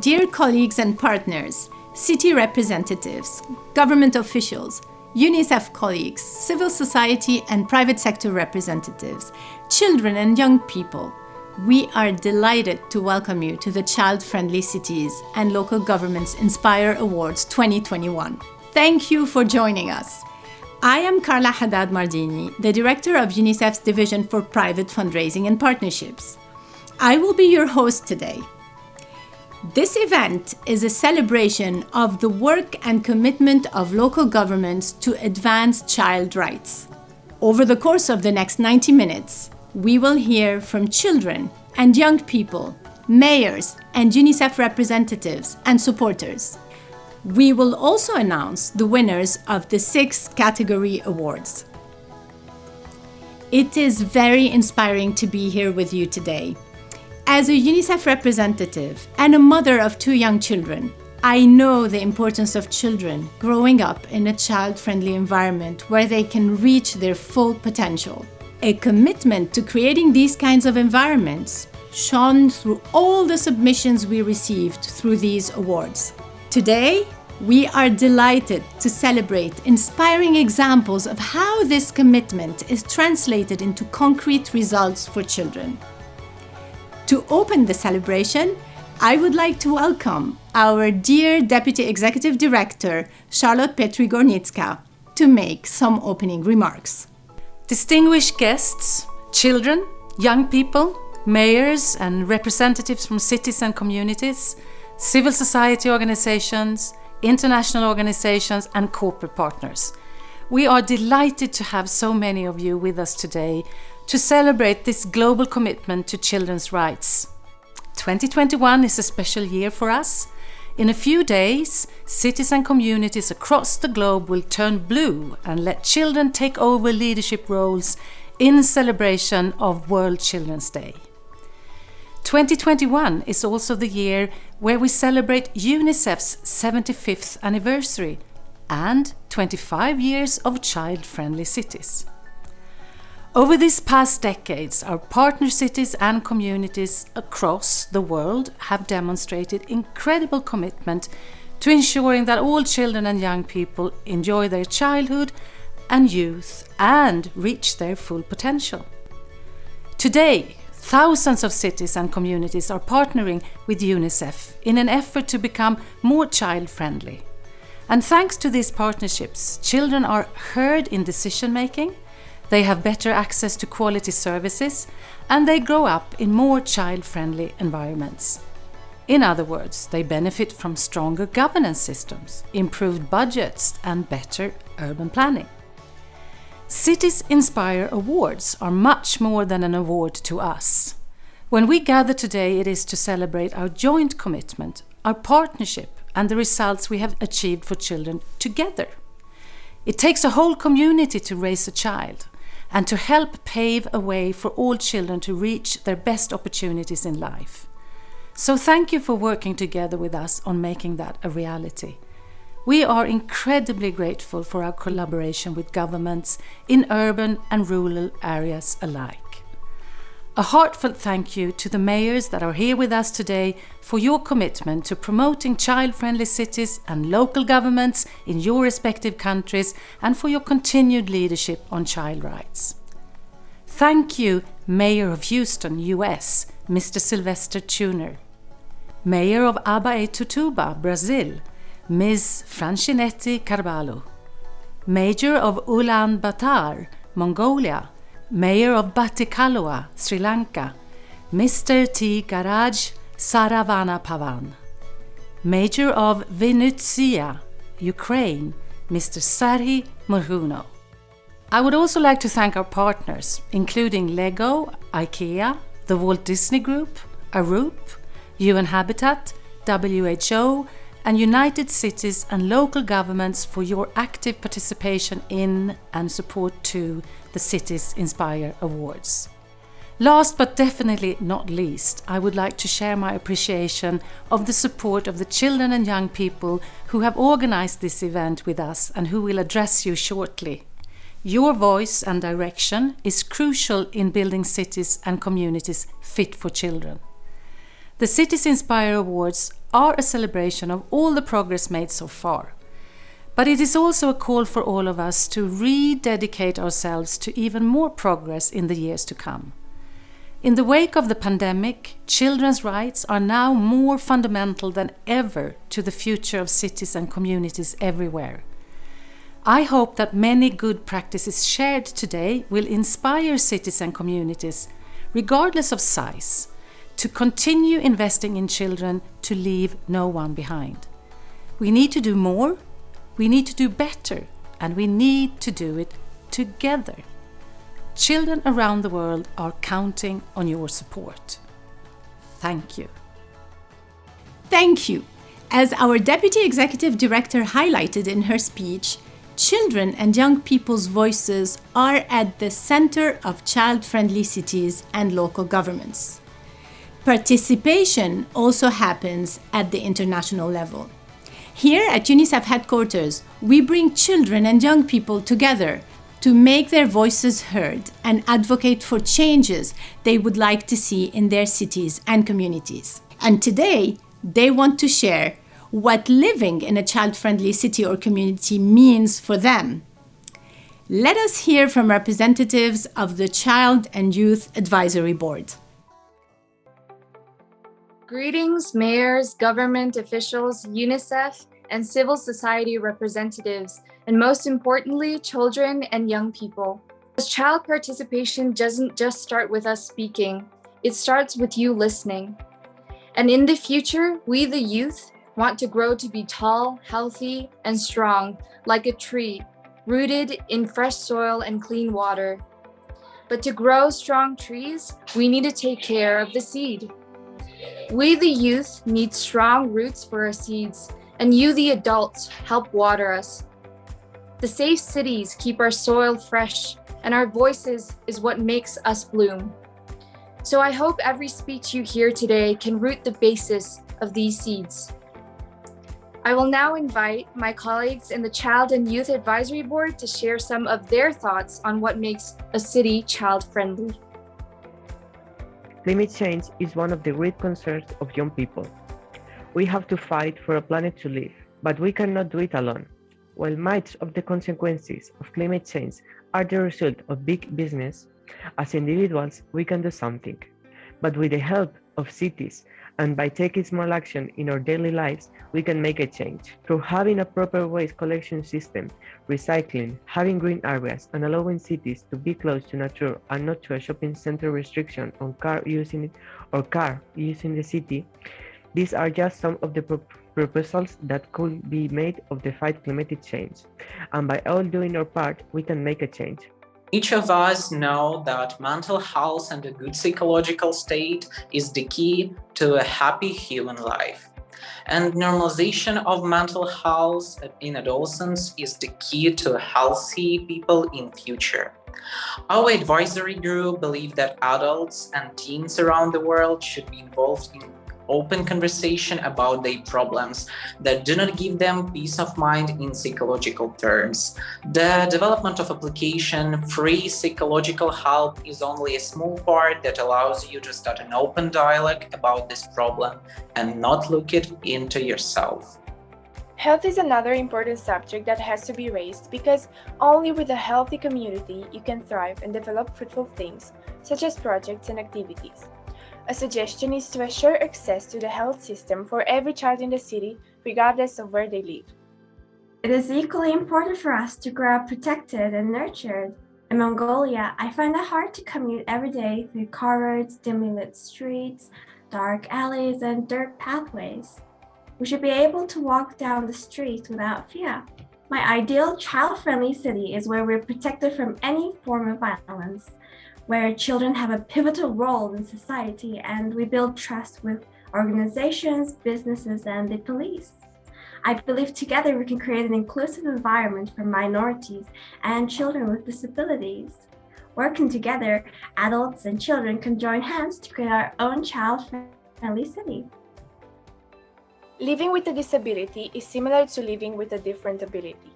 Dear colleagues and partners, city representatives, government officials, UNICEF colleagues, civil society and private sector representatives, children and young people, we are delighted to welcome you to the Child-Friendly Cities and Local Governments Inspire Awards 2021. Thank you for joining us. I am Carla Haddad Mardini, the Director of UNICEF's Division for Private Fundraising and Partnerships. I will be your host today. This event is a celebration of the work and commitment of local governments to advance child rights. Over the course of the next 90 minutes, we will hear from children and young people, mayors and UNICEF representatives and supporters. We will also announce the winners of the 6 category awards. It is very inspiring to be here with you today. As a UNICEF representative and a mother of 2 young children, I know the importance of children growing up in a child-friendly environment where they can reach their full potential. A commitment to creating these kinds of environments shone through all the submissions we received through these awards. Today, we are delighted to celebrate inspiring examples of how this commitment is translated into concrete results for children. To open the celebration, I would like to welcome our dear Deputy Executive Director, Charlotte Petri-Gornicka, to make some opening remarks. Distinguished guests, children, young people, mayors and representatives from cities and communities, civil society organizations, international organizations and corporate partners. We are delighted to have so many of you with us today to celebrate this global commitment to children's rights. 2021 is a special year for us. In a few days, cities and communities across the globe will turn blue and let children take over leadership roles in celebration of World Children's Day. 2021 is also the year where we celebrate UNICEF's 75th anniversary and 25 years of child-friendly cities. Over these past decades, our partner cities and communities across the world have demonstrated incredible commitment to ensuring that all children and young people enjoy their childhood and youth and reach their full potential. Today, thousands of cities and communities are partnering with UNICEF in an effort to become more child-friendly. And thanks to these partnerships, children are heard in decision-making, they have better access to quality services, and they grow up in more child-friendly environments. In other words, they benefit from stronger governance systems, improved budgets, and better urban planning. Cities Inspire Awards are much more than an award to us. When we gather today, it is to celebrate our joint commitment, our partnership, and the results we have achieved for children together. It takes a whole community to raise a child and to help pave a way for all children to reach their best opportunities in life. So thank you for working together with us on making that a reality. We are incredibly grateful for our collaboration with governments in urban and rural areas alike. A heartfelt thank you to the mayors that are here with us today for your commitment to promoting child-friendly cities and local governments in your respective countries and for your continued leadership on child rights. Thank you, Mayor of Houston, US, Mr. Sylvester Tuner. Mayor of Abaetutuba, Brazil, Ms. Francinetti Carvalho. Mayor of Ulaanbaatar, Mongolia, Mayor of Batticaloa, Sri Lanka, Mr. T. Garaj Saravanapavan. Mayor of Vinnytsia, Ukraine, Mr. Serhiy Murhuno. I would also like to thank our partners, including Lego, IKEA, the Walt Disney Group, Arup, UN Habitat, WHO, and United Cities and local governments for your active participation in and support to the Cities Inspire Awards. Last but definitely not least, I would like to share my appreciation of the support of the children and young people who have organized this event with us and who will address you shortly. Your voice and direction is crucial in building cities and communities fit for children. The Cities Inspire Awards are a celebration of all the progress made so far. But it is also a call for all of us to rededicate ourselves to even more progress in the years to come. In the wake of the pandemic, children's rights are now more fundamental than ever to the future of cities and communities everywhere. I hope that many good practices shared today will inspire cities and communities, regardless of size, to continue investing in children, to leave no one behind. We need to do more, we need to do better, and we need to do it together. Children around the world are counting on your support. Thank you. Thank you. As our Deputy Executive Director highlighted in her speech, children and young people's voices are at the center of child-friendly cities and local governments. Participation also happens at the international level. Here at UNICEF headquarters, we bring children and young people together to make their voices heard and advocate for changes they would like to see in their cities and communities. And today, they want to share what living in a child-friendly city or community means for them. Let us hear from representatives of the Child and Youth Advisory Board. Greetings, mayors, government officials, UNICEF, and civil society representatives, and most importantly, children and young people. As child participation doesn't just start with us speaking, it starts with you listening. And in the future, we, the youth, want to grow to be tall, healthy, and strong, like a tree, rooted in fresh soil and clean water. But to grow strong trees, we need to take care of the seed. We, the youth, need strong roots for our seeds, and you, the adults, help water us. The safe cities keep our soil fresh, and our voices is what makes us bloom. So I hope every speech you hear today can root the basis of these seeds. I will now invite my colleagues in the Child and Youth Advisory Board to share some of their thoughts on what makes a city child-friendly. Climate change is one of the great concerns of young people. We have to fight for a planet to live, but we cannot do it alone. While much of the consequences of climate change are the result of big business, as individuals we can do something. But with the help of cities and by taking small action in our daily lives, we can make a change. Through having a proper waste collection system, recycling, having green areas, and allowing cities to be close to nature and not to a shopping center restriction on car using the city, these are just some of the proposals that could be made of the fight climate change. And by all doing our part, we can make a change. Each of us know that mental health and a good psychological state is the key to a happy human life. And normalization of mental health in adolescence is the key to healthy people in future. Our advisory group believes that adults and teens around the world should be involved in open conversation about their problems that do not give them peace of mind in psychological terms. The development of application-free psychological help is only a small part that allows you to start an open dialogue about this problem and not look it into yourself. Health is another important subject that has to be raised because only with a healthy community you can thrive and develop fruitful things, such as projects and activities. A suggestion is to assure access to the health system for every child in the city, regardless of where they live. It is equally important for us to grow up protected and nurtured. In Mongolia, I find it hard to commute every day through car roads, dimly lit streets, dark alleys, and dirt pathways. We should be able to walk down the street without fear. My ideal child-friendly city is where we're protected from any form of violence, where children have a pivotal role in society and we build trust with organizations, businesses, and the police. I believe together we can create an inclusive environment for minorities and children with disabilities. Working together, adults and children can join hands to create our own child-friendly city. Living with a disability is similar to living with a different ability.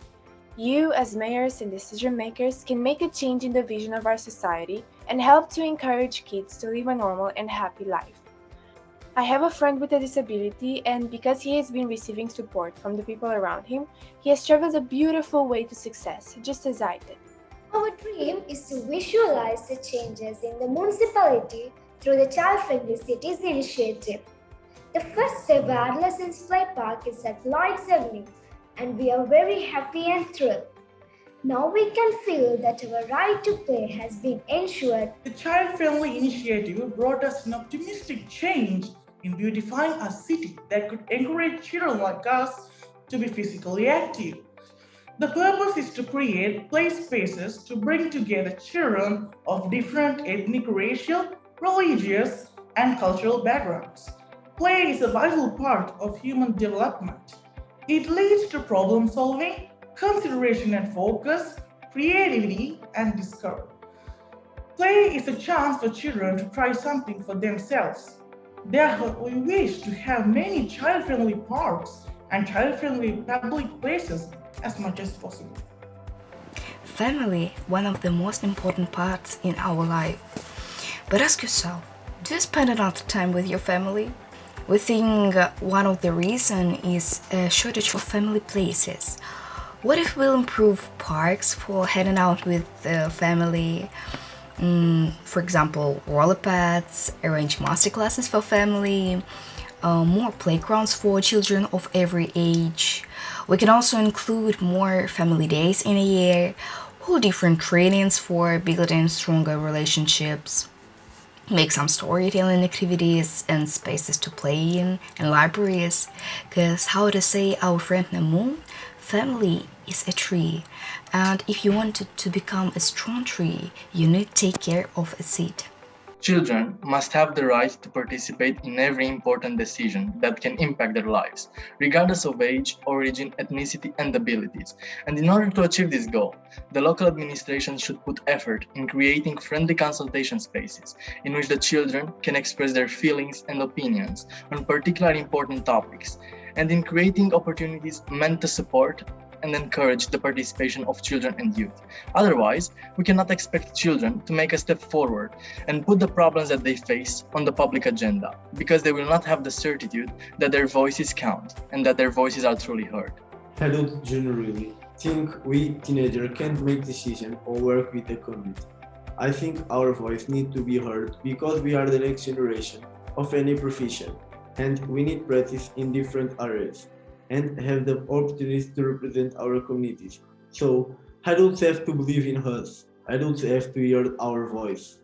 You, as mayors and decision makers, can make a change in the vision of our society and help to encourage kids to live a normal and happy life. I have a friend with a disability, and because he has been receiving support from the people around him, he has traveled a beautiful way to success, just as I did. Our dream is to visualize the changes in the municipality through the Child-Friendly Cities initiative. The first ever Adolescents Play Park is at Lloyd's Avenue, and we are very happy and thrilled. Now we can feel that our right to play has been ensured. The child-friendly initiative brought us an optimistic change in beautifying a city that could encourage children like us to be physically active. The purpose is to create play spaces to bring together children of different ethnic, racial, religious, and cultural backgrounds. Play is a vital part of human development. It leads to problem solving, consideration and focus, creativity, and discovery. Play is a chance for children to try something for themselves. Therefore, we wish to have many child-friendly parks and child-friendly public places as much as possible. Family, one of the most important parts in our life. But ask yourself, do you spend enough time with your family? We think one of the reasons is a shortage of family places. What if we'll improve parks for heading out with the family? For example, roller pads, arrange masterclasses for family, more playgrounds for children of every age. We can also include more family days in a year, hold different trainings for building stronger relationships, make some storytelling activities and spaces to play in, and libraries. Because how to say our friend Namu, family is a tree, and if you want it to become a strong tree, you need to take care of a seed. Children must have the right to participate in every important decision that can impact their lives, regardless of age, origin, ethnicity, and abilities. And in order to achieve this goal, the local administration should put effort in creating friendly consultation spaces in which the children can express their feelings and opinions on particularly important topics, and in creating opportunities meant to support and encourage the participation of children and youth. Otherwise, we cannot expect children to make a step forward and put the problems that they face on the public agenda, because they will not have the certitude that their voices count and that their voices are truly heard. Adults generally think we teenagers can't make decisions or work with the community. I think our voice needs to be heard because we are the next generation of any profession, and we need practice in different areas and have the opportunities to represent our communities. So, adults have to believe in us. Adults have to hear our voice.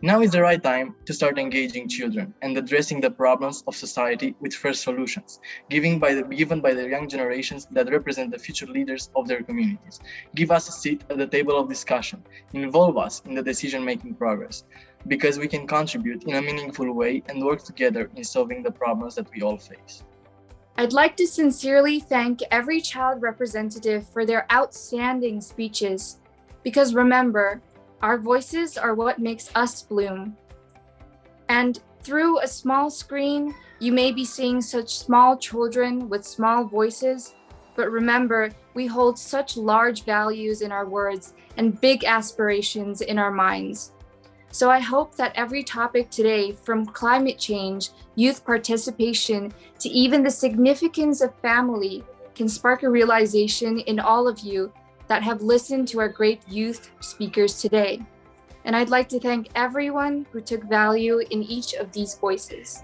Now is the right time to start engaging children and addressing the problems of society with fresh solutions, given by the young generations that represent the future leaders of their communities. Give us a seat at the table of discussion, involve us in the decision-making progress, because we can contribute in a meaningful way and work together in solving the problems that we all face. I'd like to sincerely thank every child representative for their outstanding speeches, because remember, our voices are what makes us bloom. And through a small screen, you may be seeing such small children with small voices, but remember, we hold such large values in our words and big aspirations in our minds. So I hope that every topic today, from climate change, youth participation, to even the significance of family, can spark a realization in all of you that have listened to our great youth speakers today. And I'd like to thank everyone who took value in each of these voices.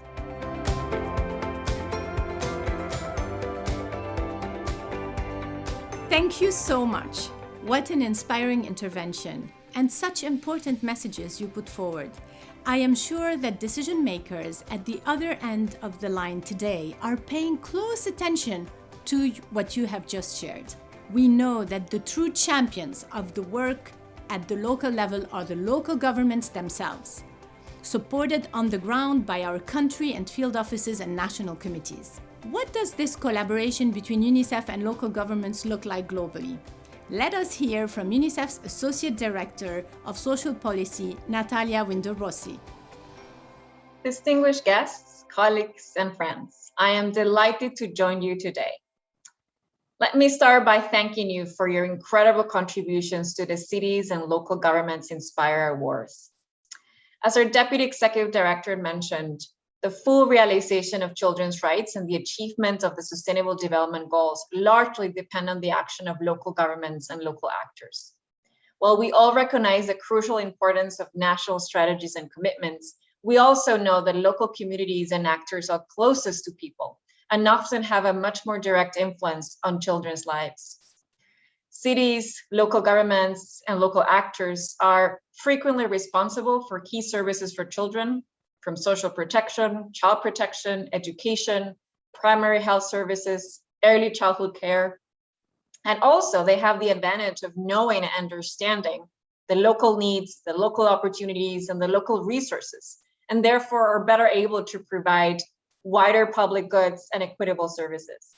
Thank you so much. What an inspiring intervention, and such important messages you put forward. I am sure that decision makers at the other end of the line today are paying close attention to what you have just shared. We know that the true champions of the work at the local level are the local governments themselves, supported on the ground by our country and field offices and national committees. What does this collaboration between UNICEF and local governments look like globally? Let us hear from UNICEF's Associate Director of Social Policy, Natalia Winder-Rossi. Distinguished guests, colleagues, and friends, I am delighted to join you today. Let me start by thanking you for your incredible contributions to the Cities and Local Governments Inspire Awards. As our Deputy Executive Director mentioned, The full realization of children's rights and the achievement of the Sustainable Development Goals largely depend on the action of local governments and local actors. While we all recognize the crucial importance of national strategies and commitments, we also know that local communities and actors are closest to people and often have a much more direct influence on children's lives. Cities, local governments, and local actors are frequently responsible for key services for children, from social protection, child protection, education, primary health services, early childhood care. And also they have the advantage of knowing and understanding the local needs, the local opportunities, and the local resources, and therefore are better able to provide wider public goods and equitable services.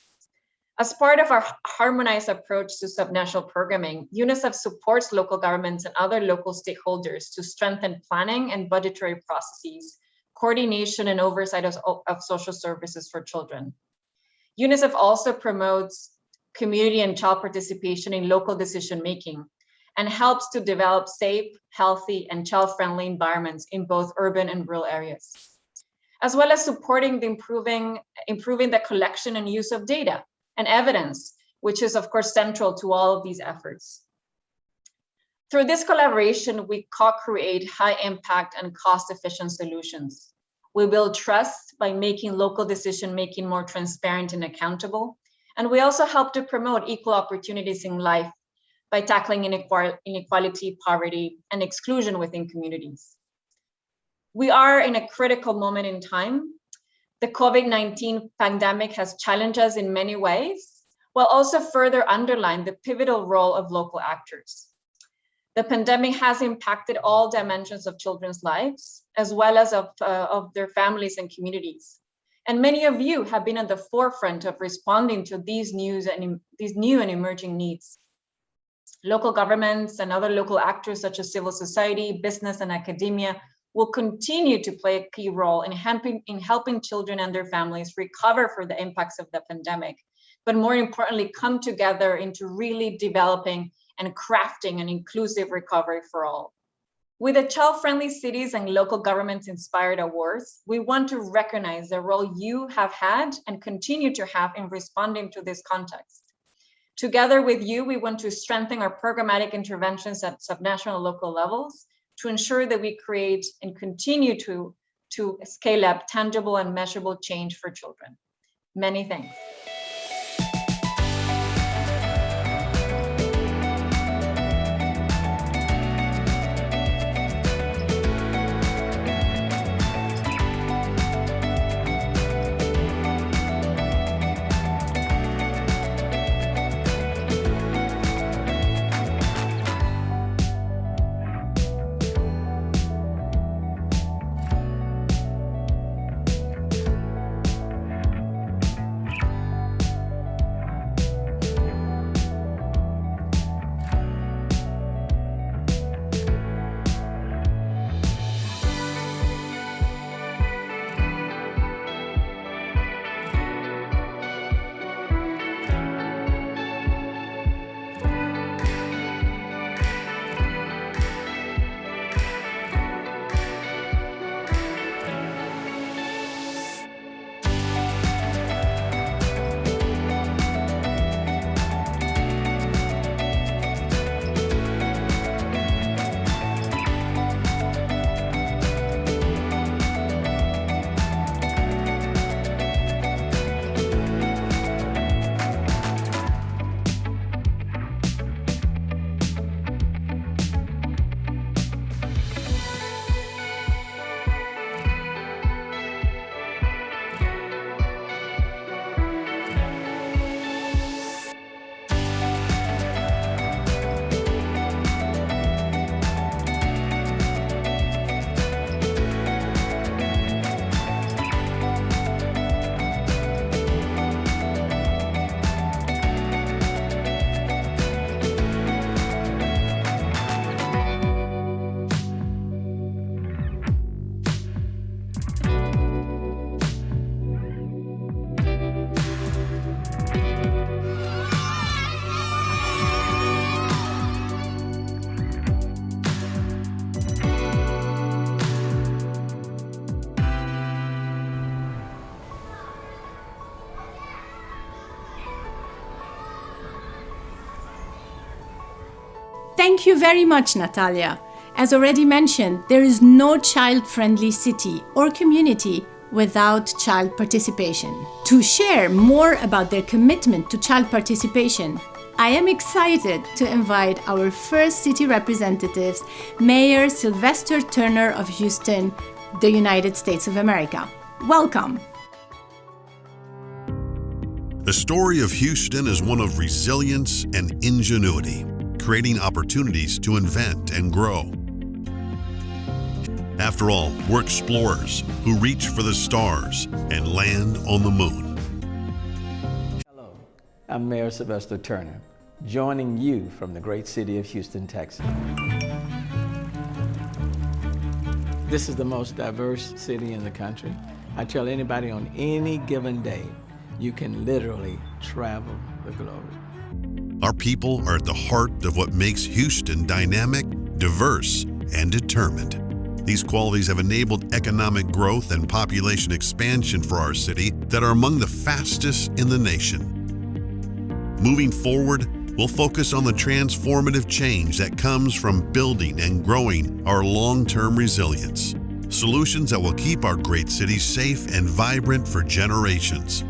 As part of our harmonized approach to subnational programming, UNICEF supports local governments and other local stakeholders to strengthen planning and budgetary processes, coordination and oversight of social services for children. UNICEF also promotes community and child participation in local decision-making and helps to develop safe, healthy, and child-friendly environments in both urban and rural areas, as well as supporting the improving the collection and use of data and evidence, which is of course central to all of these efforts. Through this collaboration, we co-create high impact and cost-efficient solutions. We build trust by making local decision-making more transparent and accountable. And we also help to promote equal opportunities in life by tackling inequality, poverty, and exclusion within communities. We are in a critical moment in time. The COVID-19 pandemic has challenged us in many ways, while also further underlined the pivotal role of local actors. The pandemic has impacted all dimensions of children's lives, as well as of their families and communities. And many of you have been at the forefront of responding to these new and emerging needs. Local governments and other local actors such as civil society, business, and academia will continue to play a key role in helping children and their families recover from the impacts of the pandemic, but more importantly, come together into really developing and crafting an inclusive recovery for all. With the Child-Friendly Cities and Local Governments Inspired Awards, we want to recognize the role you have had and continue to have in responding to this context. Together with you, we want to strengthen our programmatic interventions at subnational and local levels to ensure that we create and continue to scale up tangible and measurable change for children. Many thanks. Thank you very much, Natalia. As already mentioned, there is no child-friendly city or community without child participation. To share more about their commitment to child participation, I am excited to invite our first city representatives, Mayor Sylvester Turner of Houston, the United States of America. Welcome. The story of Houston is one of resilience and ingenuity, creating opportunities to invent and grow. After all, we're explorers who reach for the stars and land on the moon. Hello, I'm Mayor Sylvester Turner, joining you from the great city of Houston, Texas. This is the most diverse city in the country. I tell anybody on any given day, you can literally travel the globe. Our people are at the heart of what makes Houston dynamic, diverse, and determined. These qualities have enabled economic growth and population expansion for our city that are among the fastest in the nation. Moving forward, we'll focus on the transformative change that comes from building and growing our long-term resilience. Solutions that will keep our great city safe and vibrant for generations.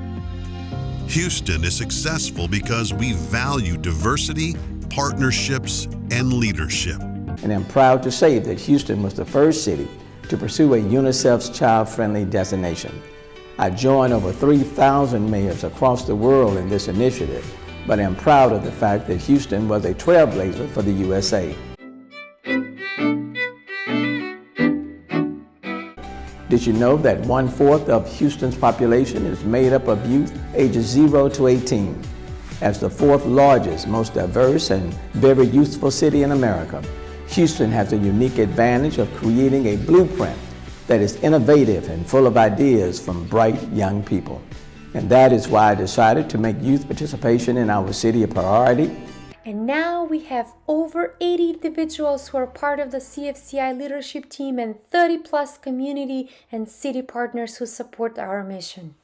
Houston is successful because we value diversity, partnerships, and leadership. And I'm proud to say that Houston was the first city to pursue a UNICEF's child-friendly designation. I join over 3,000 mayors across the world in this initiative, but I'm proud of the fact that Houston was a trailblazer for the USA. Did you know that 1/4 of Houston's population is made up of youth ages 0 to 18? As the 4th largest, most diverse, and very youthful city in America, Houston has a unique advantage of creating a blueprint that is innovative and full of ideas from bright young people. And that is why I decided to make youth participation in our city a priority. And now we have over 80 individuals who are part of the CFCI leadership team and 30+ community and city partners who support our mission.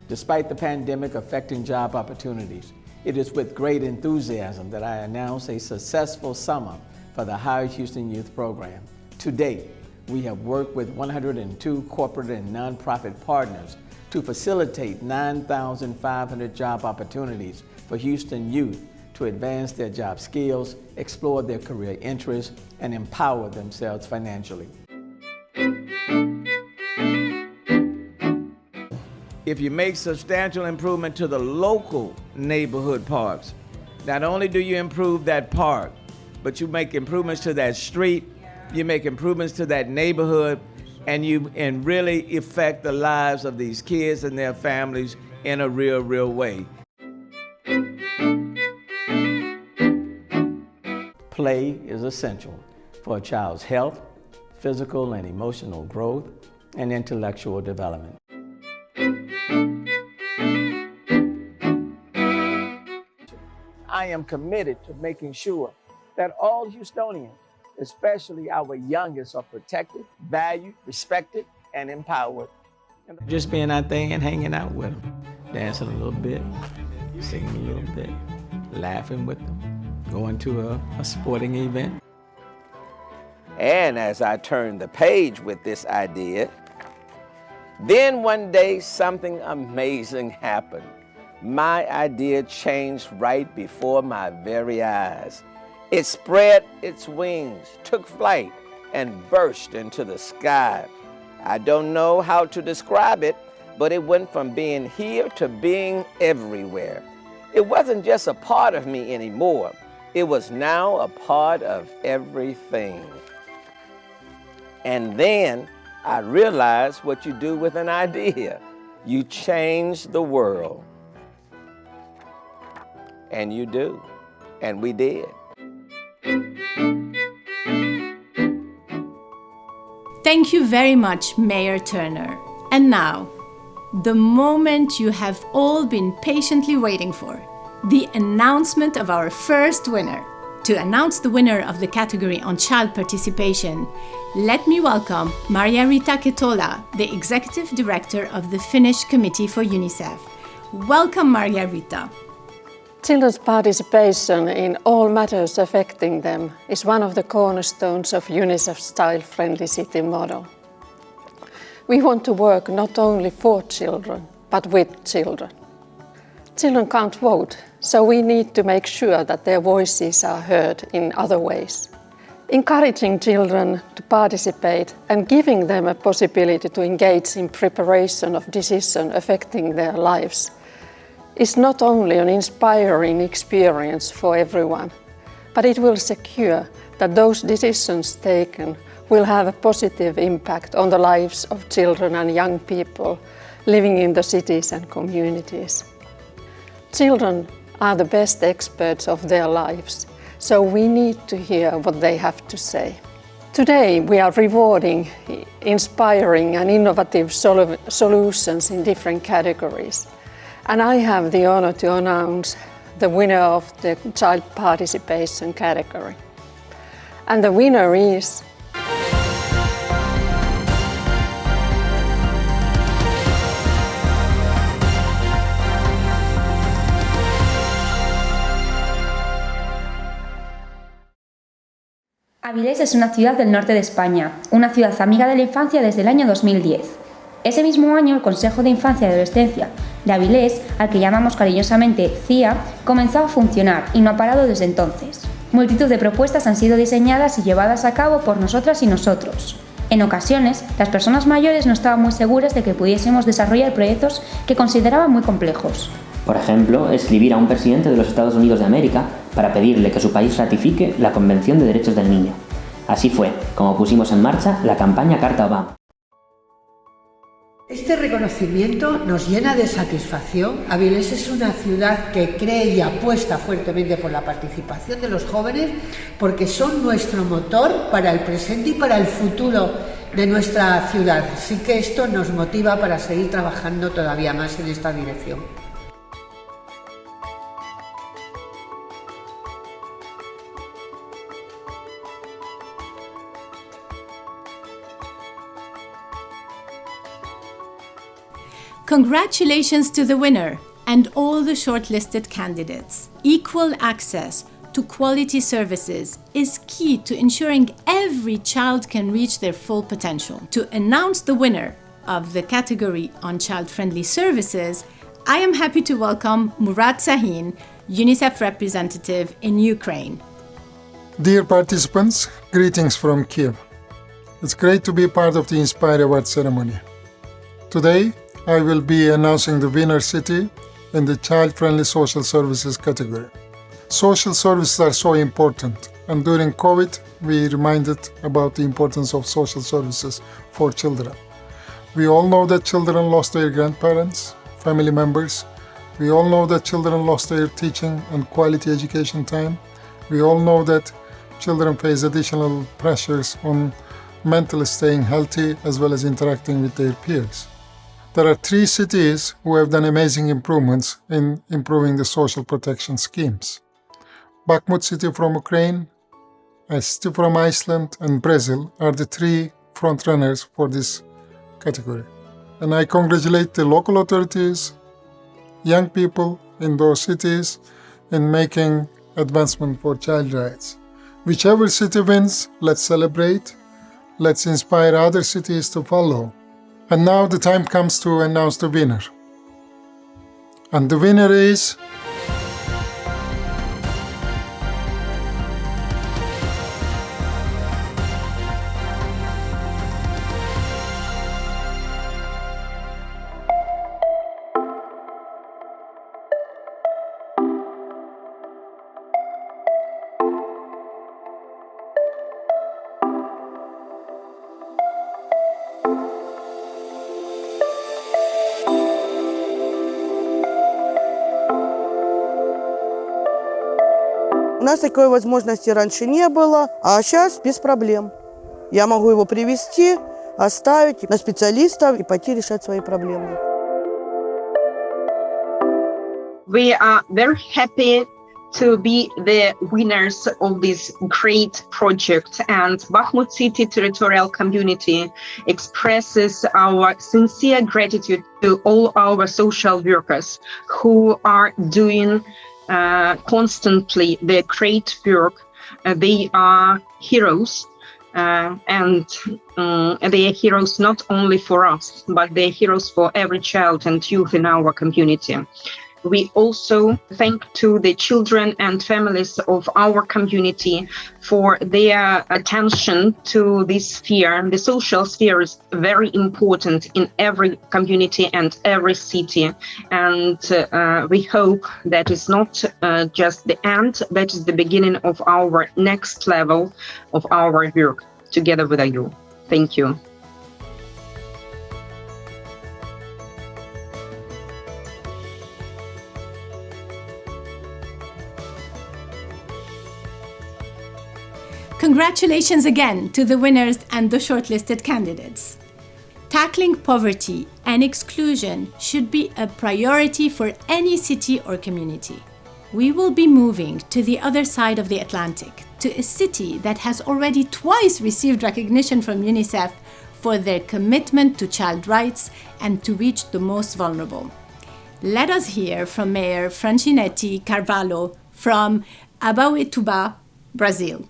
Despite the pandemic affecting job opportunities, it is with great enthusiasm that I announce a successful summer for the Higher Houston Youth Program. To date, we have worked with 102 corporate and nonprofit partners to facilitate 9,500 job opportunities for Houston youth to advance their job skills, explore their career interests, and empower themselves financially. If you make substantial improvement to the local neighborhood parks, not only do you improve that park, but you make improvements to that street, you make improvements to that neighborhood, and you really affect the lives of these kids and their families in a real way. Play is essential for a child's health, physical and emotional growth, and intellectual development. I am committed to making sure that all Houstonians, especially our youngest, are protected, valued, respected, and empowered. Just being out there and hanging out with them, dancing a little bit, singing a little bit, laughing with them, going to a sporting event. And as I turned the page with this idea, then one day something amazing happened. My idea changed right before my very eyes. It spread its wings, took flight, and burst into the sky. I don't know how to describe it, but it went from being here to being everywhere. It wasn't just a part of me anymore. It was now a part of everything. And then I realized what you do with an idea. You change the world. And you do. And we did. Thank you very much, Mayor Turner. And now, the moment you have all been patiently waiting for, the announcement of our first winner. To announce the winner of the category on child participation, let me welcome Maria Rita Ketola, the Executive Director of the Finnish Committee for UNICEF. Welcome, Maria Rita. Children's participation in all matters affecting them is one of the cornerstones of UNICEF's child-friendly city model. We want to work not only for children, but with children. Children can't vote, so we need to make sure that their voices are heard in other ways. Encouraging children to participate and giving them a possibility to engage in preparation of decisions affecting their lives is not only an inspiring experience for everyone, but it will secure that those decisions taken will have a positive impact on the lives of children and young people living in the cities and communities. Children are the best experts of their lives, so we need to hear what they have to say. Today we are rewarding inspiring and innovative solutions in different categories. And I have the honor to announce the winner of the child participation category. And the winner is Avilés es una ciudad del norte de España, una ciudad amiga de la infancia desde el año 2010. Ese mismo año, el Consejo de Infancia y Adolescencia de Avilés, al que llamamos cariñosamente CIA, comenzó a funcionar y no ha parado desde entonces. Multitud de propuestas han sido diseñadas y llevadas a cabo por nosotras y nosotros. En ocasiones, las personas mayores no estaban muy seguras de que pudiésemos desarrollar proyectos que consideraban muy complejos. Por ejemplo, escribir a un presidente de los Estados Unidos de América para pedirle que su país ratifique la Convención de Derechos del Niño. Así fue como pusimos en marcha la campaña Carta Obama. Este reconocimiento nos llena de satisfacción. Avilés es una ciudad que cree y apuesta fuertemente por la participación de los jóvenes porque son nuestro motor para el presente y para el futuro de nuestra ciudad. Así que esto nos motiva para seguir trabajando todavía más en esta dirección. Congratulations to the winner and all the shortlisted candidates. Equal access to quality services is key to ensuring every child can reach their full potential. To announce the winner of the category on child-friendly services, I am happy to welcome Murat Sahin, UNICEF representative in Ukraine. Dear participants, greetings from Kiev. It's great to be part of the Inspire Award ceremony. Today, I will be announcing the winner city in the child-friendly social services category. Social services are so important, and during COVID, we reminded about the importance of social services for children. We all know that children lost their grandparents, family members. We all know that children lost their teaching and quality education time. We all know that children face additional pressures on mentally staying healthy as well as interacting with their peers. There are 3 cities who have done amazing improvements in improving the social protection schemes. Bakhmut city from Ukraine, a city from Iceland and Brazil are the 3 frontrunners for this category. And I congratulate the local authorities, young people in those cities in making advancement for child rights. Whichever city wins, let's celebrate. Let's inspire other cities to follow. And now the time comes to announce the winner. And the winner is... У нас такой возможности раньше не было, а сейчас без проблем. Я могу его привезти, оставить на специалистов и пойти решать свои проблемы. We are very happy to be the winners of this great project, and Bakhmut City Territorial Community expresses our sincere gratitude to all our social workers who are doing constantly their great work. They are heroes, and they are heroes not only for us, but they are heroes for every child and youth in our community. We also thank to the children and families of our community for their attention to this sphere. The social sphere is very important in every community and every city. And we hope that is not just the end, that is the beginning of our next level of our work together with you. Thank you. Congratulations again to the winners and the shortlisted candidates. Tackling poverty and exclusion should be a priority for any city or community. We will be moving to the other side of the Atlantic, to a city that has already twice received recognition from UNICEF for their commitment to child rights and to reach the most vulnerable. Let us hear from Mayor Francinetti Carvalho from Abauetuba, Brazil.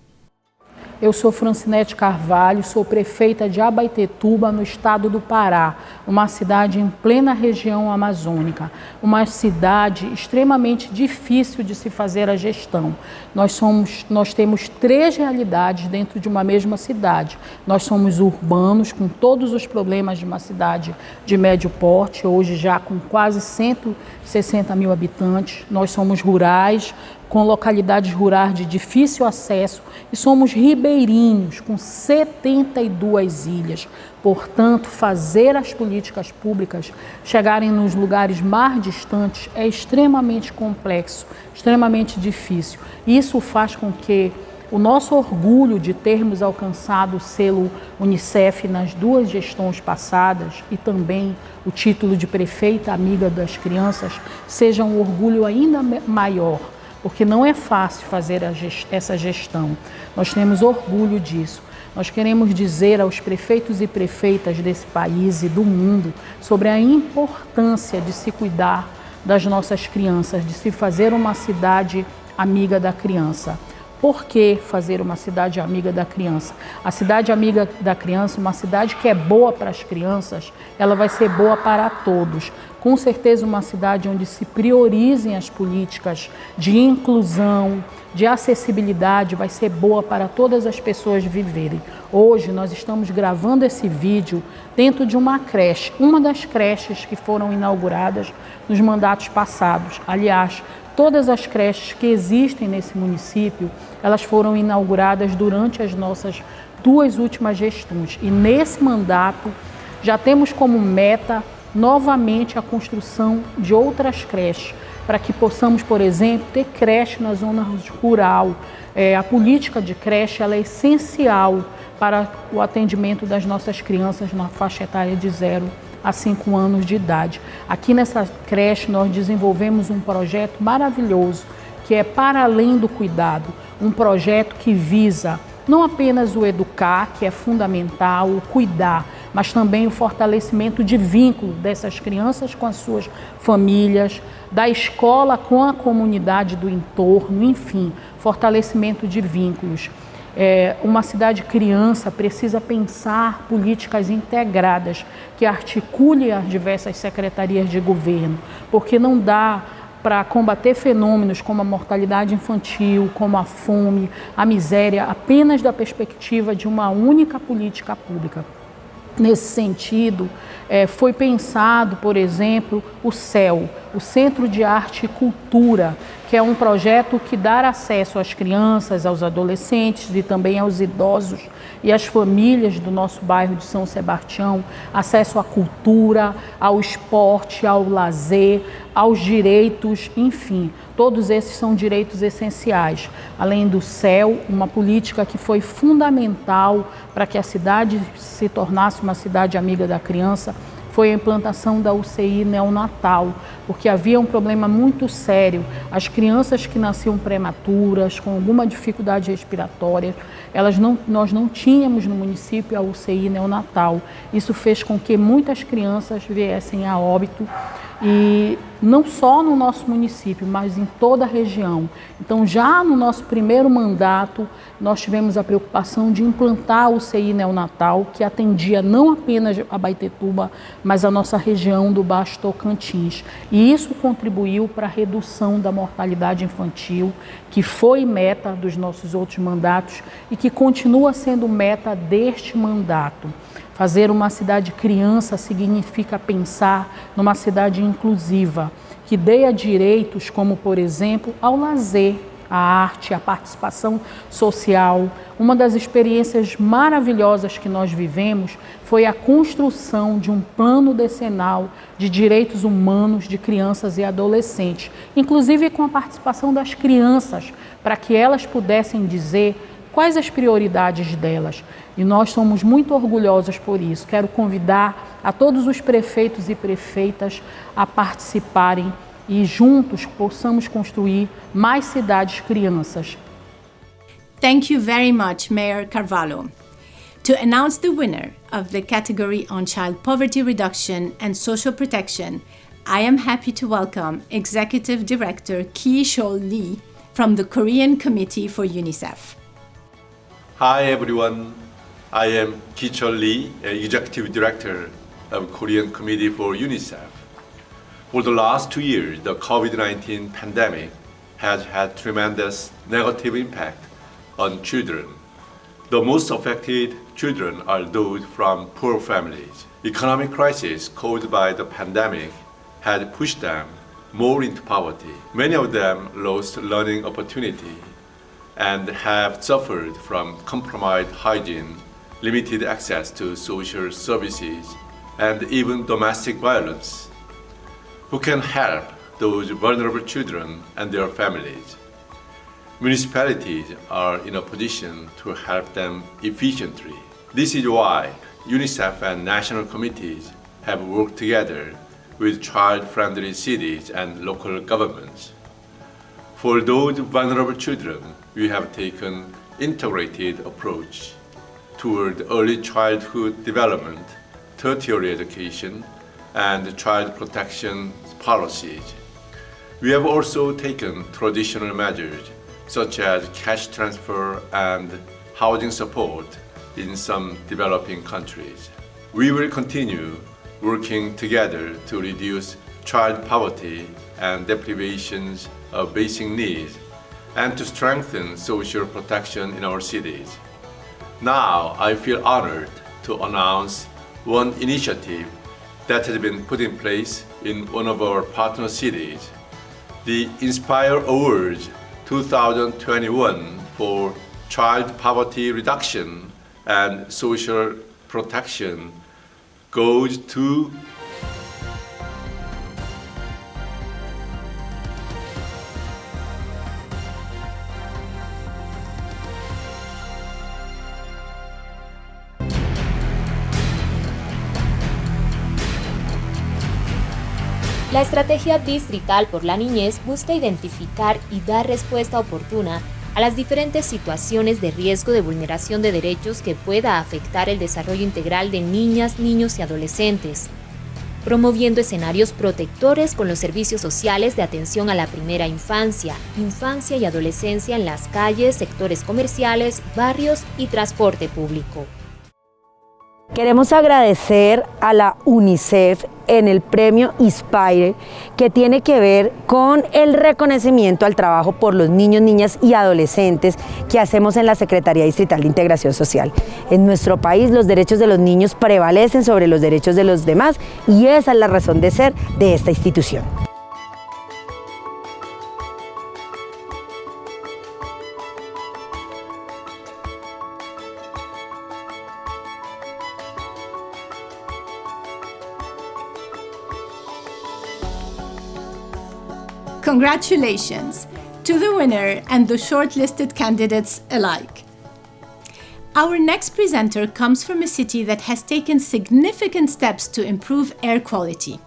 Eu sou Francinetti Carvalho, sou prefeita de Abaetetuba, no estado do Pará, uma cidade em plena região amazônica, uma cidade extremamente difícil de se fazer a gestão. Nós temos 3 realidades dentro de uma mesma cidade. Nós somos urbanos, com todos os problemas de uma cidade de médio porte, hoje já com quase 160 mil habitantes. Nós somos rurais, com localidades rurais de difícil acesso, e somos ribeirinhos, com 72 ilhas. Portanto, fazer as políticas públicas chegarem nos lugares mais distantes é extremamente complexo, extremamente difícil. Isso faz com que o nosso orgulho de termos alcançado o selo UNICEF nas 2 gestões passadas e também o título de prefeita amiga das crianças seja um orgulho ainda maior, porque não é fácil fazer essa gestão. Nós temos orgulho disso. Nós queremos dizer aos prefeitos e prefeitas desse país e do mundo sobre a importância de se cuidar das nossas crianças, de se fazer uma cidade amiga da criança. Por que fazer uma cidade amiga da criança? A cidade amiga da criança, uma cidade que é boa para as crianças, ela vai ser boa para todos. Com certeza uma cidade onde se priorizem as políticas de inclusão, de acessibilidade, vai ser boa para todas as pessoas viverem. Hoje nós estamos gravando esse vídeo dentro de uma creche, uma das creches que foram inauguradas nos mandatos passados. Aliás, todas as creches que existem nesse município, elas foram inauguradas durante as nossas 2 últimas gestões. E nesse mandato já temos como meta novamente a construção de outras creches, para que possamos, por exemplo, ter creche na zona rural. A política de creche ela é essencial para o atendimento das nossas crianças na faixa etária de 0 a 5 anos de idade. Aqui nessa creche nós desenvolvemos um projeto maravilhoso, que é Para Além do Cuidado, um projeto que visa não apenas o educar, que é fundamental, o cuidar, mas também o fortalecimento de vínculo dessas crianças com as suas famílias, da escola com a comunidade do entorno, enfim, fortalecimento de vínculos. Uma cidade criança precisa pensar políticas integradas que articulem as diversas secretarias de governo, porque não dá para combater fenômenos como a mortalidade infantil, como a fome, a miséria, apenas da perspectiva de uma única política pública. Nesse sentido, foi pensado, por exemplo, o CEL, o Centro de Arte e Cultura, que é um projeto que dá acesso às crianças, aos adolescentes e também aos idosos e às famílias do nosso bairro de São Sebastião, acesso à cultura, ao esporte, ao lazer, aos direitos, enfim, todos esses são direitos essenciais. Além do CEL, uma política que foi fundamental para que a cidade se tornasse uma cidade amiga da criança, foi a implantação da UCI neonatal, porque havia um problema muito sério. As crianças que nasciam prematuras, com alguma dificuldade respiratória, nós não tínhamos no município a UCI neonatal. Isso fez com que muitas crianças viessem a óbito E não só no nosso município, mas em toda a região. Então, já no nosso primeiro mandato, nós tivemos a preocupação de implantar o CI neonatal, que atendia não apenas a Abaetetuba, mas a nossa região do Baixo Tocantins. E isso contribuiu para a redução da mortalidade infantil, que foi meta dos nossos outros mandatos e que continua sendo meta deste mandato. Fazer uma cidade criança significa pensar numa cidade inclusiva, que dê direitos como, por exemplo, ao lazer, à arte, à participação social. Uma das experiências maravilhosas que nós vivemos foi a construção de um plano decenal de direitos humanos de crianças e adolescentes, inclusive com a participação das crianças, para que elas pudessem dizer quais as prioridades delas. E nós somos muito orgulhosos por isso. Quero convidar a todos os prefeitos e prefeitas a participarem e juntos possamos construir mais cidades crianças. Thank you very much, Mayor Carvalho. To announce the winner of the category on child poverty reduction and social protection, I am happy to welcome Executive Director Ki-Chol Lee from the Korean Committee for UNICEF. Hi everyone, I am Ki-Chol Lee, Executive Director of Korean Committee for UNICEF. For the last 2 years, the COVID-19 pandemic has had tremendous negative impact on children. The most affected children are those from poor families. Economic crisis caused by the pandemic had pushed them more into poverty. Many of them lost learning opportunity and have suffered from compromised hygiene, limited access to social services, and even domestic violence. Who can help those vulnerable children and their families? Municipalities are in a position to help them efficiently. This is why UNICEF and national committees have worked together with child-friendly cities and local governments. For those vulnerable children, we have taken integrated approach toward early childhood development, tertiary education, and child protection policies. We have also taken traditional measures such as cash transfer and housing support in some developing countries. We will continue working together to reduce child poverty and deprivations of basic needs and to strengthen social protection in our cities. Now, I feel honored to announce one initiative that has been put in place in one of our partner cities. The Inspire Awards 2021 for Child Poverty Reduction and Social Protection goes to La estrategia distrital por la niñez busca identificar y dar respuesta oportuna a las diferentes situaciones de riesgo de vulneración de derechos que pueda afectar el desarrollo integral de niñas, niños y adolescentes, promoviendo escenarios protectores con los servicios sociales de atención a la primera infancia, infancia y adolescencia en las calles, sectores comerciales, barrios y transporte público. Queremos agradecer a la UNICEF en el premio Inspire, que tiene que ver con el reconocimiento al trabajo por los niños, niñas y adolescentes que hacemos en la Secretaría Distrital de Integración Social. En nuestro país los derechos de los niños prevalecen sobre los derechos de los demás y esa es la razón de ser de esta institución. Congratulations to the winner and the shortlisted candidates alike. Our next presenter comes from a city that has taken significant steps to improve air quality.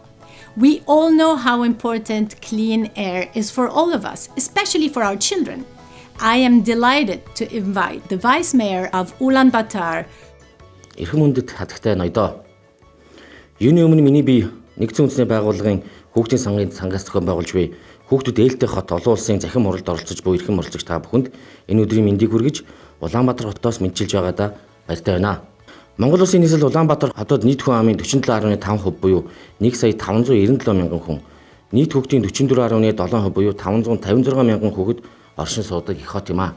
We all know how important clean air is for all of us, especially for our children. I am delighted to invite the Vice Mayor of Ulaanbaatar. Эрхэм үндэт хатагтай ноёдоо. Юуны өмнө миний бие нэгдсэн үндэсний байгууллагын Хүүхдийн сангийн сангаас зохион байгуулж буй Хүүхдүүд ээлтэй хот олон улсын захин муралд оролцож буй эрхэм муралцагч та бүхэнд энэ өдрийн мэндийг хүргэж Улаанбаатар хотоос мэдчилж байгаадаа баяртай байна. Монгол Улсын нийслэл Улаанбаатар хотод нийт хүн амын 47.5% буюу 1,597 мянган хүн, нийт хүүхдийн 44.7% буюу 556 мянган хүүхэд оршин суудаг их хот юм а.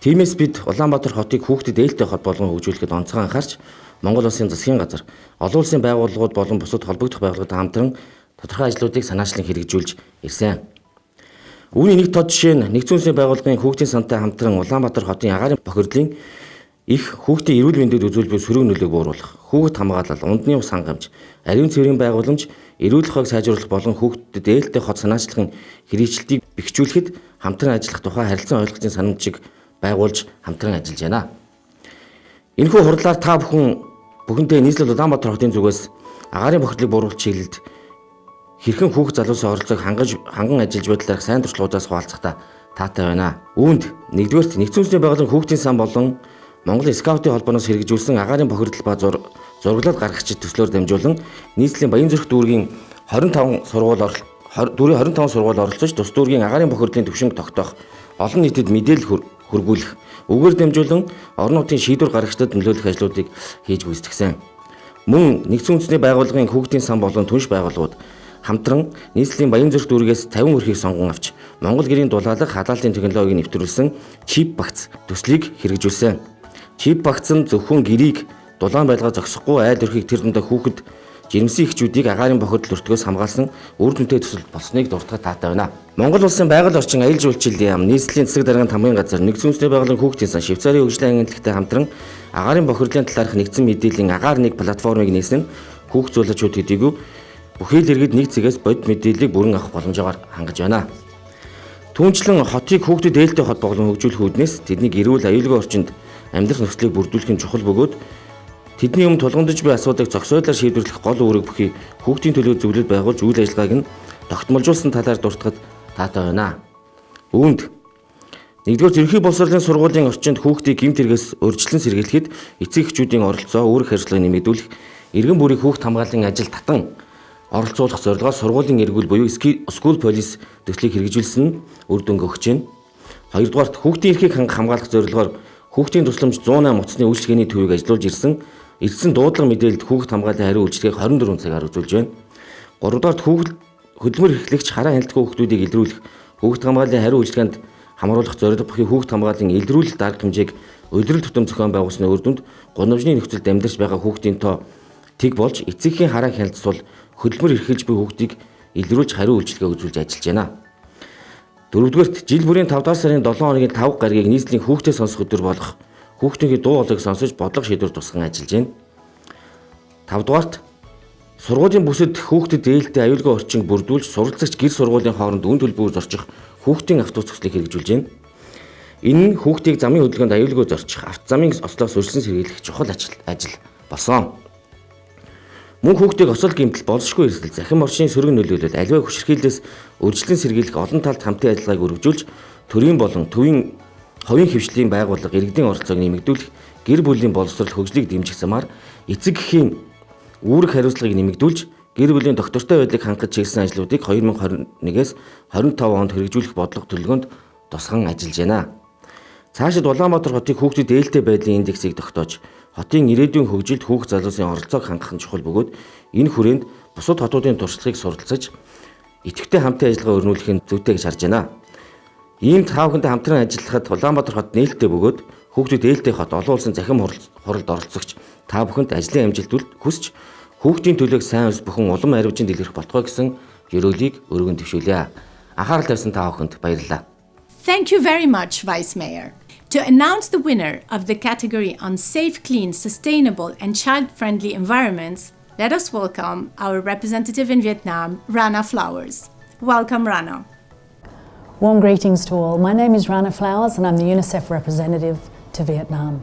Тиймээс бид Улаанбаатар хотыг хүүхдэд ээлтэй хот болгон хөгжүүлэхэд онцгой анхаарч Монгол Улсын засгийн газар, олон улсын байгууллагууд болон бусад холбогдох байгууллагууд хамтран тодорхой ажлуудыг санаачлан хэрэгжүүлж ирсэн. Үүний нэг тод жишээ нь Нэгдсэн улсын байгууллагын хүүхдийн сантай хамтран Улаанбаатар хотын агаарын бохирдлын их хүүхдийн эрүүл мэндэд үзүүлж буй сөрөг нөлөөг бууруулах, хүүхэд хамгаалал, унтны ус хангамж, ариун цэврийн байгууламж, эрүүл ухааг сайжруулах болон хүүхдэд ээлтэй хот санаачлагын хэрэгжилтийг бэхжүүлэхэд хамтран ажиллах тухай харилцан ойлголтын санамжийг байгуулж хамтран ажиллаж байна. Энэхүү хурлаар та бүхэндээ нийслэл Улаанбаатар хотын зүгээс агаарын бохирдлыг бууруулах чиглэлд хэрхэн хүүхд залуусын оролцоог ханган ажиллаж буй талаарх сайн туршлагуудаас хуваалцахдаа таатай байна. Үүнд нэгдүгээрт Нэгдсэн улсын байгууллагын хүүхдийн сан болон Монголын скаутын холбооноос хэрэгжүүлсэн агаарын бохирдол ба зураглаад гаргагчид төслөөр дамжуулан нийслэлийн Баянзүрх дүүргийн 25 сургууль оролцож тус дүүргийн агаарын бохирдлын төвшинг тогтоох, олон нийтэд мэдээлэл хүргүүлэх, үгээр дамжуулан орон нутгийн шийдвэр гаргагчдад нөлөөлөх ажлуудыг хийж гүйцэтгэсэн. Мөн Нэгдсэн үндэсний байгууллагын хүүхдийн сан болон түнш байгууллагууд хамтран нийслэлийн Баянзүрх дүүргээс 50 өрхийг сонгон авч Монгол гэрийн дулаалга хадаалтын технологиг нэвтрүүлсэн чип багц төслийг хэрэгжүүлсэн. Чип багц нь зөвхөн гэрийг дулаан байлгаа зогсохгүй айл өрхийг тэр дундаа хүүхэд жирэмсэн эхчүүдийг агаарын бохирдол өртгөөс хамгаалсан үр дүнтэй төсөл болсныг дуртахад таатай байна. Монгол улсын байгаль орчин аюул жуулчлалын яам, нийслэлийн засаг даргын хамгийн газар, Нэгдсэн үндэсний байгууллагын хүүхдийн сан, Швейцарын хөгжлийн агентлагтай хамтран агаарын бохирдлын талаарх нэгдсэн мэдээллийн агаар 1 платформыг нээсэн хүүхд зуйлачуд хэдийгүй бүхий л иргэд нэг цэгээс бодит мэдээллийг бүрэн авах боломжоор хангаж байна. Түүнчлэн хотыг хүүхдэд ээлтэй хот болон хөгжүүлэх үүднээс тэдний эрүүл аюулгүй орчинд амьдрах нөхцөлийг бүрдүүлэх нь чухал бөгөөд тэдний өмнө тулгамдж буй асуудыг зохисойлоор шийдвэрлэх гол үүрэг бүхий хүүхдийн төлөө зөвлөд байгуулж үйл ажиллагааг нь тогтмолжуулсан талаар дуртахад таатай байна. Үүнд нэгдүгээр ерөнхий боловсролын сургуулийн орчинд хүүхдийг гэмт хэрэгээс урьдчилан сэргийлэхэд эцэг эхчүүдийн оролцоо, үүрэг хариуцлагыг нэмэгдүүлэх, эргэн бүрийн хүүхд хамгааллын ажил татан оролцуулах зорилгоор сургуулийн эргүүл буюу school police төслийг хэрэгжүүлсэн нь үр дүнг өгч байна. Хоёрдугаарт хүүхдийн эрхийг хамгаалах зорилгоор хүүхдийн тусламж 108 утасны үйлчилгээний төвийг ажилуулж ирсэн дуудлага мэдээлэлд хүүхд хамгааллын хариу үйлчилгээг 24 цагаар үзүүлж байна. Гуравдугаарт хөдөлмөр эрхлэгч хараа хяналтгүй хүүхдүүдийг илрүүлэх, хүүхд хамгааллын хариу үйлчилгээнд хамруулах зорилго бүхий хүүхд хамгааллын илрүүлэлт дарга хэмжээг удирдал тутам зохион байгуулсны үр дүнд гудамжны нөхцөлд амьдарч байгаа хүүхдийн тоо тэг болж эцэгхийн хараа хяналтсвал хөдөлмөр эрхэлж буй хүүхдийг илрүүлж хариу үйлчилгээ үзүүлж ажиллаж байна. Дөрөвдүгээрт жил бүрийн 5 дахь сарын 7 хоногийн 5 гарагийг нийслэлийн хүүхдээ сонсох өдөр болох хүүхдийн дуу хоолойг сонсож бодлого шийдвэр тусган ажиллаж байна. 5 дугаарт сургуулийн бүсэд хүүхдэд ээлтэй аюулгүй орчинг бүрдүүлж суралцагч гэр сургуулийн хооронд үн төлбөр зорчих хүүхдийн автобус төслийг хэрэгжүүлж байна. Энэ нь хүүхдийг замын хөдөлгөөнд аюулгүй зорчих, автозамын ослоос урьдчилан сэргийлэх чухал ажил болсон. Мөн хүүхдийг осол гэмтэл болшгүй эрсдэл, захин орчны сөрөг нөлөөлөл, аливаа хүчирхийллээс урьдчилан сэргийлэх олон талт хамтын ажиллагааг өргөжүүлж төрийн болон хувийн хвшлийн байгууллага иргэдийн оролцоог нэмэгдүүлэх, гэр бүлийн боловсрол хөгжлийг дэмжих замаар эцэг эхийн үүрэг хариуцлагыг нэмэгдүүлж, гэр бүлийн доктортой байдлыг хангах чиглэсэн ажлуудыг 2021-с 25 онд хэрэгжүүлэх бодлого төлөвлөгөөнд тусган ажиллаж байна. Цаашид Улаанбаатар хотыг хүүхдэд ээлтэй байдлын индексийг тогтоож, хотын ирээдүйн хөгжилд хүүхд залуусын оролцоог хангах нь чухал бөгөөд энэ хүрээнд бусад хотуудын туршлагыг суралцаж, идэвхтэй хамтын ажиллагаа өрнүүлэхин зүйтэй гэж харж байна. Ийм таавхантай хамтран ажиллахад Улаанбаатар хот нээлттэй бөгөөд хүүхдүүд ээлтэй хот олон улсын захин хуралд оролцогч та бүхэнд ажлын амжилт хүсч хүүхдийн төлөөг сайн ус бүхэн улам аривжинд илэрх болтгой гэсэн ёроолыг өргөн төвшүүлье. Анхаарал тавьсан та бүхэнд баярлалаа. Thank you very much, Vice Mayor. To announce the winner of the category on safe, clean, sustainable and child-friendly environments, let us welcome our representative in Vietnam, Rana Flowers. Welcome, Rana. Warm greetings to all. My name is Rana Flowers and I'm the UNICEF representative to Vietnam.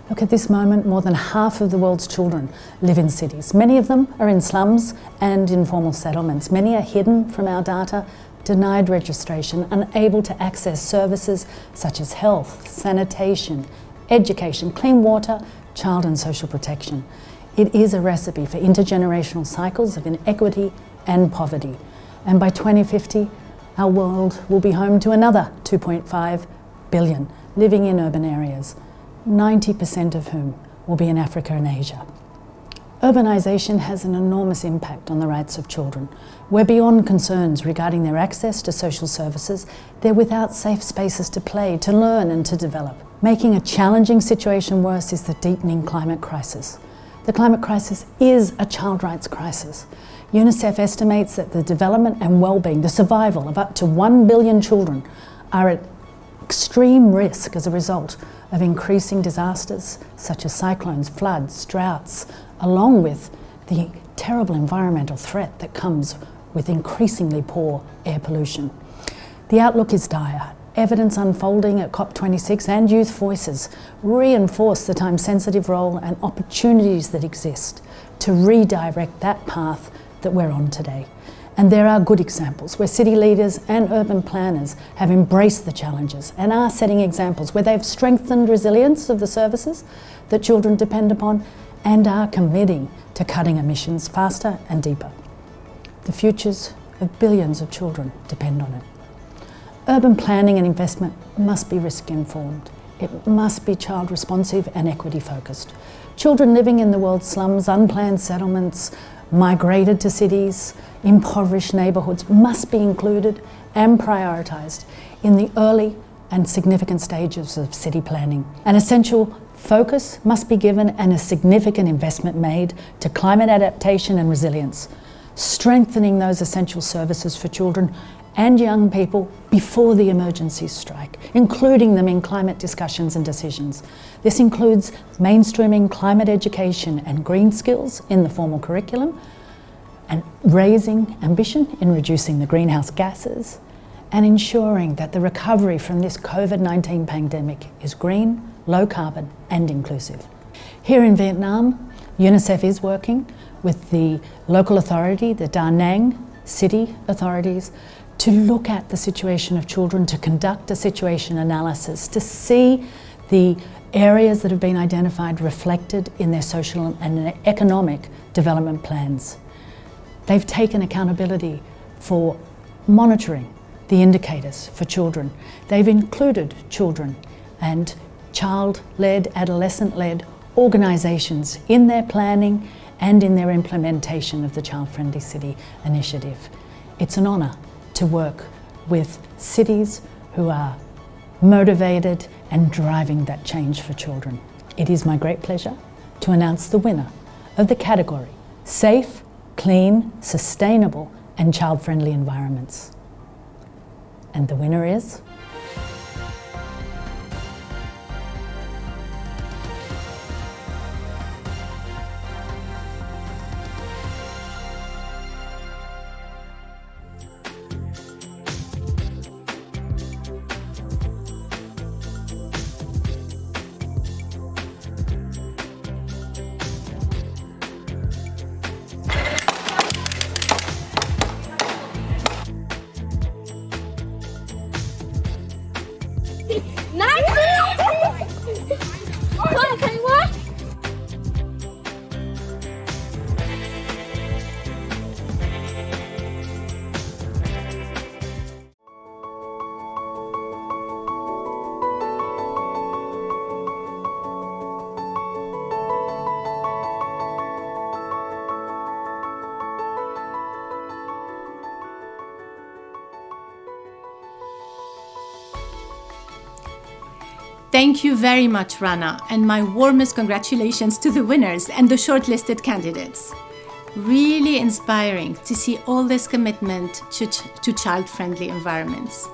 Look, at this moment, more than half of the world's children live in cities. Many of them are in slums and informal settlements. Many are hidden from our data, denied registration, unable to access services such as health, sanitation, education, clean water, child and social protection. It is a recipe for intergenerational cycles of inequity and poverty. And by 2050, our world will be home to another 2.5 billion living in urban areas, 90% of whom will be in Africa and Asia. Urbanisation has an enormous impact on the rights of children. We're beyond concerns regarding their access to social services. They're without safe spaces to play, to learn and to develop. Making a challenging situation worse is the deepening climate crisis. The climate crisis is a child rights crisis. UNICEF estimates that the development and well-being, the survival of up to 1 billion children are at extreme risk as a result of increasing disasters such as cyclones, floods, droughts, along with the terrible environmental threat that comes with increasingly poor air pollution. The outlook is dire. Evidence unfolding at COP26 and youth voices reinforce the time-sensitive role and opportunities that exist to redirect that path that we're on today. And there are good examples where city leaders and urban planners have embraced the challenges and are setting examples where they've strengthened resilience of the services that children depend upon and are committing to cutting emissions faster and deeper. The futures of billions of children depend on it. Urban planning and investment must be risk-informed. It must be child-responsive and equity-focused. Children living in the world's slums, unplanned settlements, migrated to cities, impoverished neighbourhoods must be included and prioritised in the early and significant stages of city planning. An essential focus must be given and a significant investment made to climate adaptation and resilience, strengthening those essential services for children and young people before the emergencies strike, including them in climate discussions and decisions. This includes mainstreaming climate education and green skills in the formal curriculum, and raising ambition in reducing the greenhouse gases, and ensuring that the recovery from this COVID-19 pandemic is green, low carbon and inclusive. Here in Vietnam, UNICEF is working with the local authority, the Da Nang city authorities, to look at the situation of children, to conduct a situation analysis, to see the areas that have been identified reflected in their social and economic development plans. They've taken accountability for monitoring the indicators for children. They've included children and child-led, adolescent-led organisations in their planning and in their implementation of the Child Friendly City initiative. It's an honour to work with cities who are motivated and driving that change for children. It is my great pleasure to announce the winner of the category Safe, Clean, Sustainable and Child-Friendly Environments. And the winner is Thank you very much, Rana, and my warmest congratulations to the winners and the shortlisted candidates. Really inspiring to see all this commitment to child-friendly environments.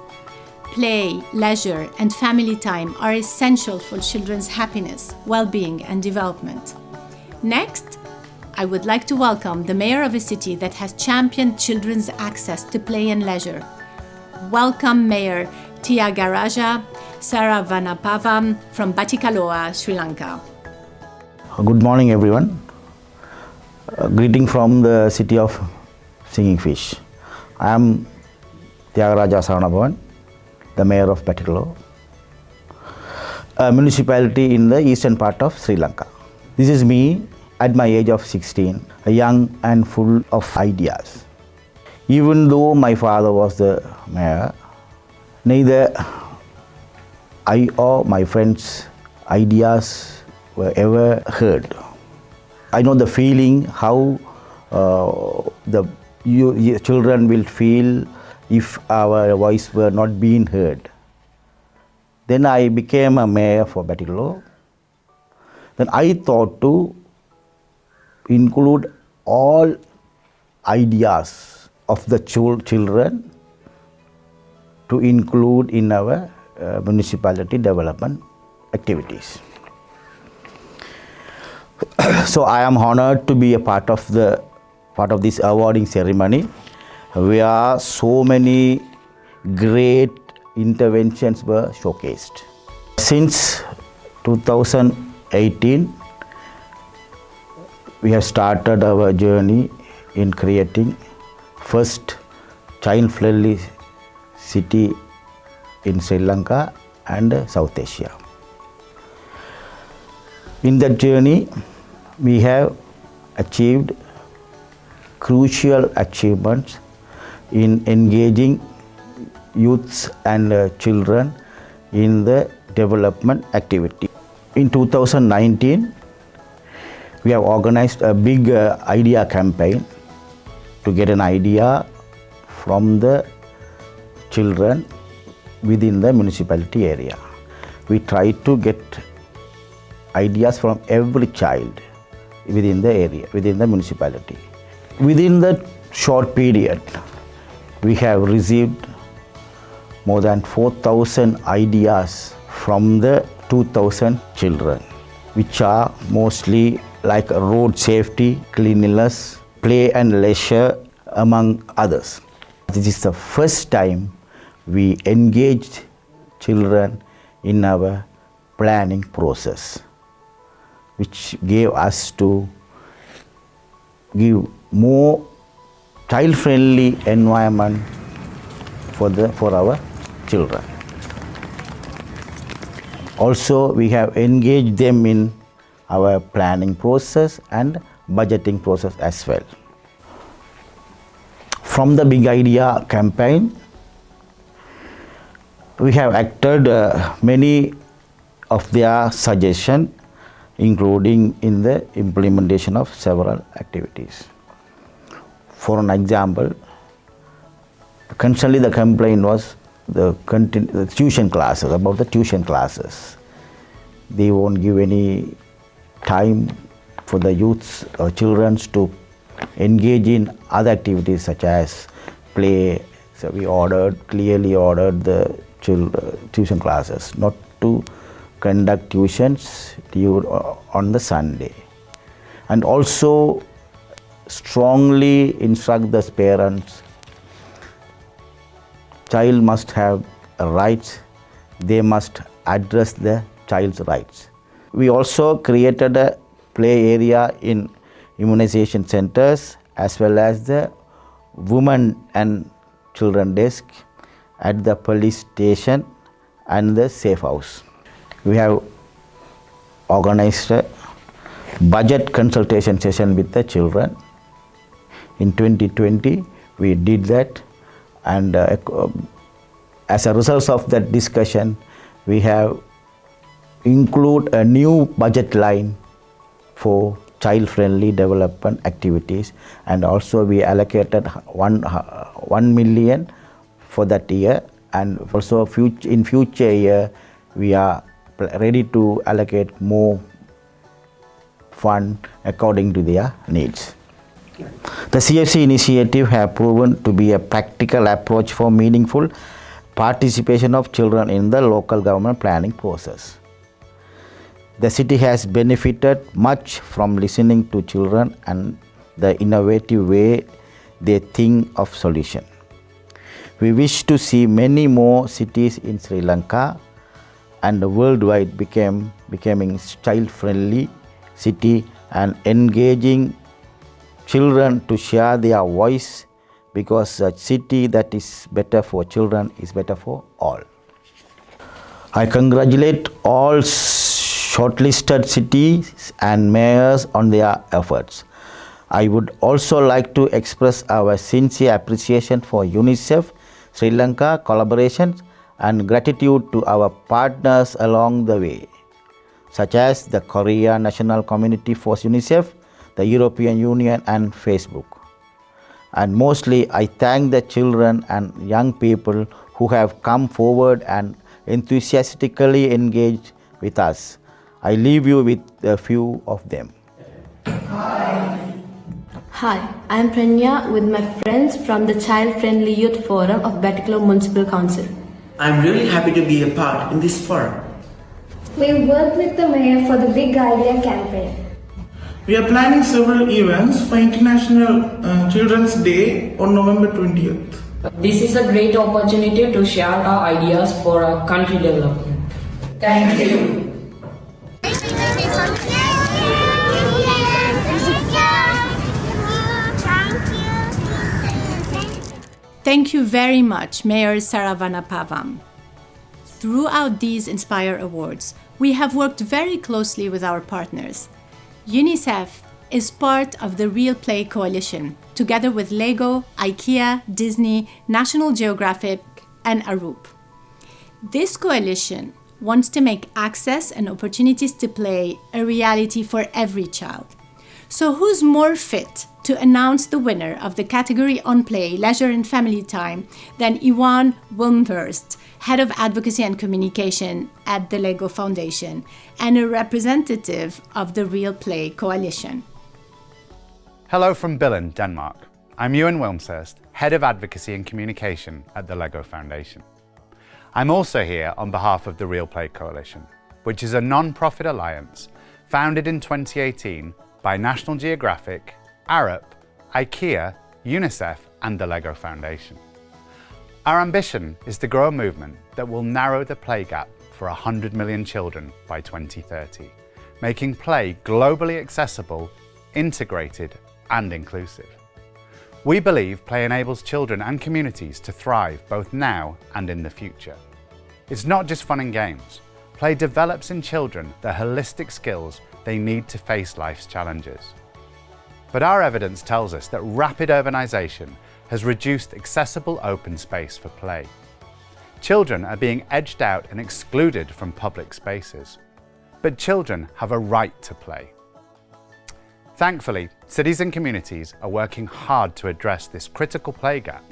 Play, leisure, and family time are essential for children's happiness, well-being, and development. Next, I would like to welcome the mayor of a city that has championed children's access to play and leisure. Welcome, Mayor Tyagaraja Saravapavam from Batticaloa, Sri Lanka. Good morning, everyone. Greeting from the city of Singing Fish. I am Tyagaraja Saravapavam, the mayor of Batticaloa, a municipality in the eastern part of Sri Lanka. This is me at my age of 16, young and full of ideas. Even though my father was the mayor, neither I or my friends' ideas were ever heard. I know the feeling how the children will feel if our voice were not being heard. Then I became a mayor for Batticaloa. Then I thought to include all ideas of the children to include in our municipality development activities. So I am honored to be a part of this awarding ceremony, where so many great interventions were showcased. Since 2018, we have started our journey in creating first child-friendly city in Sri Lanka and South Asia. In that journey, we have achieved crucial achievements in engaging youths and children in the development activity. In 2019, we have organized a big idea campaign to get an idea from the children within the municipality area. We try to get ideas from every child within the area, within the municipality. Within the short period, we have received more than 4,000 ideas from the 2,000 children, which are mostly like road safety, cleanliness, play and leisure, among others. This is the first time we engaged children in our planning process, which gave us to give more child-friendly environment for our children. Also, we have engaged them in our planning process and budgeting process as well. From the Big Idea campaign, we have acted many of their suggestions, including in the implementation of several activities. For an example, constantly the complaint was the tuition classes, about the tuition classes. They won't give any time for the youths or children to engage in other activities such as play. So we clearly ordered the tuition classes not to conduct tuitions on the Sunday, and also strongly instruct the parents, child must have rights, they must address the child's rights. We also created a play area in immunization centers as well as the women and children desk at the police station and the safe house. We have organized a budget consultation session with the children. In 2020, we did that, and as a result of that discussion, we have included a new budget line for child-friendly development activities, and also we allocated 1 million for that year, and also in future year we are ready to allocate more fund according to their needs. The CFC initiative have proven to be a practical approach for meaningful participation of children in the local government planning process. The city has benefited much from listening to children and the innovative way they think of solution. We wish to see many more cities in Sri Lanka and worldwide becoming child-friendly city and engaging children to share their voice, because a city that is better for children is better for all. I congratulate all shortlisted cities and mayors on their efforts. I would also like to express our sincere appreciation for UNICEF Sri Lanka collaborations and gratitude to our partners along the way, such as the Korea National Community for UNICEF, the European Union and Facebook. And mostly I thank the children and young people who have come forward and enthusiastically engaged with us. I leave you with a few of them. Hi, I am Pranya with my friends from the Child Friendly Youth Forum of Batticaloa Municipal Council. I am really happy to be a part in this forum. We worked with the mayor for the Big Idea campaign. We are planning several events for International Children's Day on November 20th. This is a great opportunity to share our ideas for our country development. Thank you. Thank you very much, Mayor Saravanapavam. Throughout these Inspire Awards, we have worked very closely with our partners. UNICEF is part of the Real Play Coalition, together with Lego, IKEA, Disney, National Geographic, and Arup. This coalition wants to make access and opportunities to play a reality for every child. So who's more fit to announce the winner of the category on play, leisure and family time than Iwan Wilmhurst, Head of Advocacy and Communication at the Lego Foundation and a representative of the Real Play Coalition. Hello from Billund, Denmark. I'm Ewan Wilmshurst, Head of Advocacy and Communication at the Lego Foundation. I'm also here on behalf of the Real Play Coalition, which is a non-profit alliance founded in 2018 by National Geographic, Arup, IKEA, UNICEF and the Lego Foundation. Our ambition is to grow a movement that will narrow the play gap for 100 million children by 2030, making play globally accessible, integrated and inclusive. We believe play enables children and communities to thrive both now and in the future. It's not just fun and games. Play develops in children the holistic skills they need to face life's challenges. But our evidence tells us that rapid urbanisation has reduced accessible open space for play. Children are being edged out and excluded from public spaces. But children have a right to play. Thankfully, cities and communities are working hard to address this critical play gap.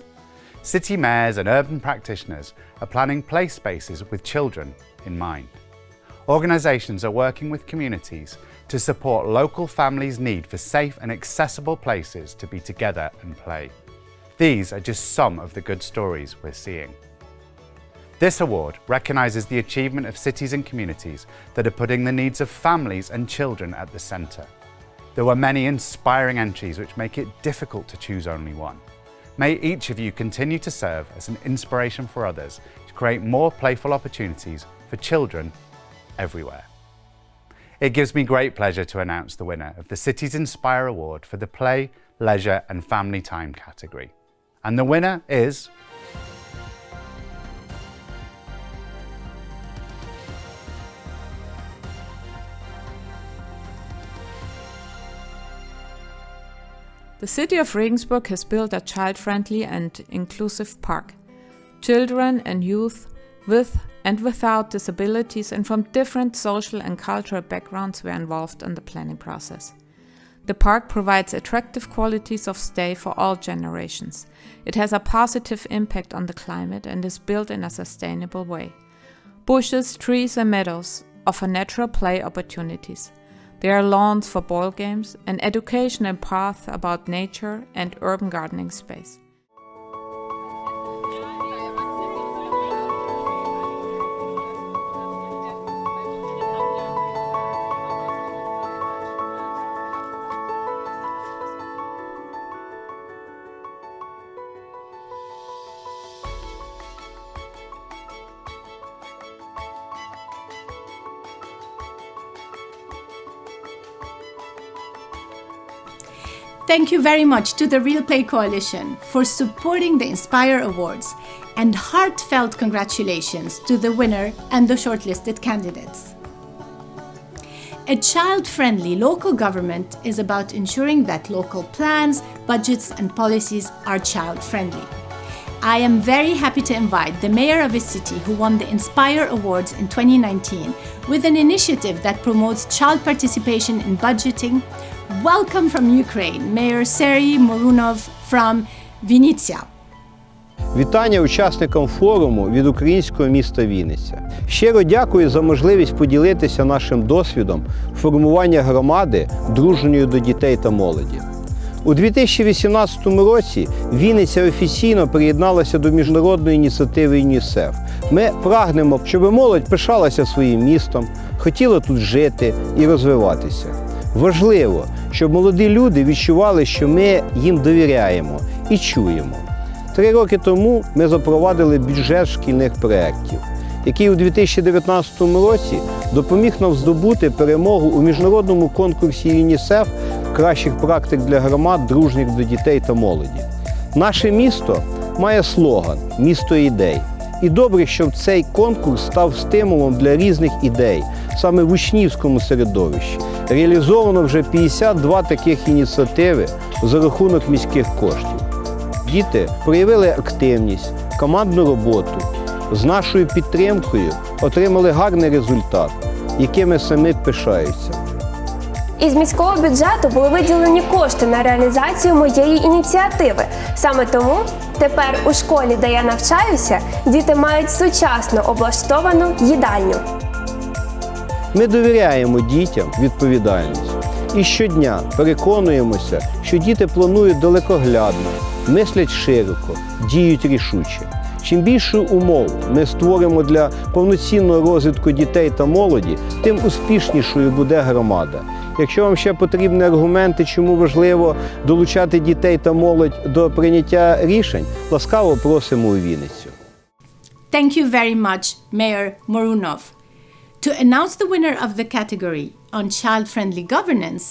City mayors and urban practitioners are planning play spaces with children in mind. Organisations are working with communities to support local families' need for safe and accessible places to be together and play. These are just some of the good stories we're seeing. This award recognises the achievement of cities and communities that are putting the needs of families and children at the centre. There were many inspiring entries which make it difficult to choose only one. May each of you continue to serve as an inspiration for others to create more playful opportunities for children everywhere. It gives me great pleasure to announce the winner of the Cities Inspire Award for the Play, Leisure and Family Time category. And the winner is... The city of Regensburg has built a child-friendly and inclusive park. Children and youth with and without disabilities and from different social and cultural backgrounds were involved in the planning process. The park provides attractive qualities of stay for all generations. It has a positive impact on the climate and is built in a sustainable way. Bushes, trees and meadows offer natural play opportunities. There are lawns for ball games, an educational path about nature and urban gardening space. Thank you very much to the Real Play Coalition for supporting the Inspire Awards, and heartfelt congratulations to the winner and the shortlisted candidates. A child-friendly local government is about ensuring that local plans, budgets, and policies are child-friendly. I am very happy to invite the mayor of a city who won the Inspire Awards in 2019 with an initiative that promotes child participation in budgeting. Welcome from Ukraine, Mayor Serhiy Morunov from Vinnytsia. Вітання учасникам форуму від українського міста Вінниця. Щиро дякую за можливість поділитися нашим досвідом формування громади, дружньою до дітей та молоді. У 2018 році Вінниця офіційно приєдналася до міжнародної ініціативи UNICEF. Ми прагнемо, щоб молодь пишалася своїм містом, хотіла тут жити і розвиватися. Важливо, щоб молоді люди відчували, що ми їм довіряємо і чуємо. 3 роки тому ми запровадили бюджет шкільних проєктів, який у 2019 році допоміг нам здобути перемогу у міжнародному конкурсі ЮНІСЕФ кращих практик для громад, дружніх до дітей та молоді. Наше місто має слоган «Місто ідей». І добре, щоб цей конкурс став стимулом для різних ідей, саме в учнівському середовищі. Реалізовано вже 52 таких ініціативи за рахунок міських коштів. Діти проявили активність, командну роботу. З нашою підтримкою отримали гарний результат, якими самі пишаються. Із міського бюджету були виділені кошти на реалізацію моєї ініціативи. Саме тому тепер у школі, де я навчаюся, діти мають сучасно облаштовану їдальню. Ми довіряємо дітям відповідальність. І щодня переконуємося, що діти планують далекоглядно, мислять широко, діють рішуче. Чим більше умов ми створимо для повноцінного розвитку дітей та молоді, тим успішнішою буде громада. Якщо вам ще потрібні аргументи, чому важливо долучати дітей та молодь до прийняття рішень, ласкаво просимо у Вінницю. Thank you very much, Mayor Morunov. To announce the winner of the category on child-friendly governance,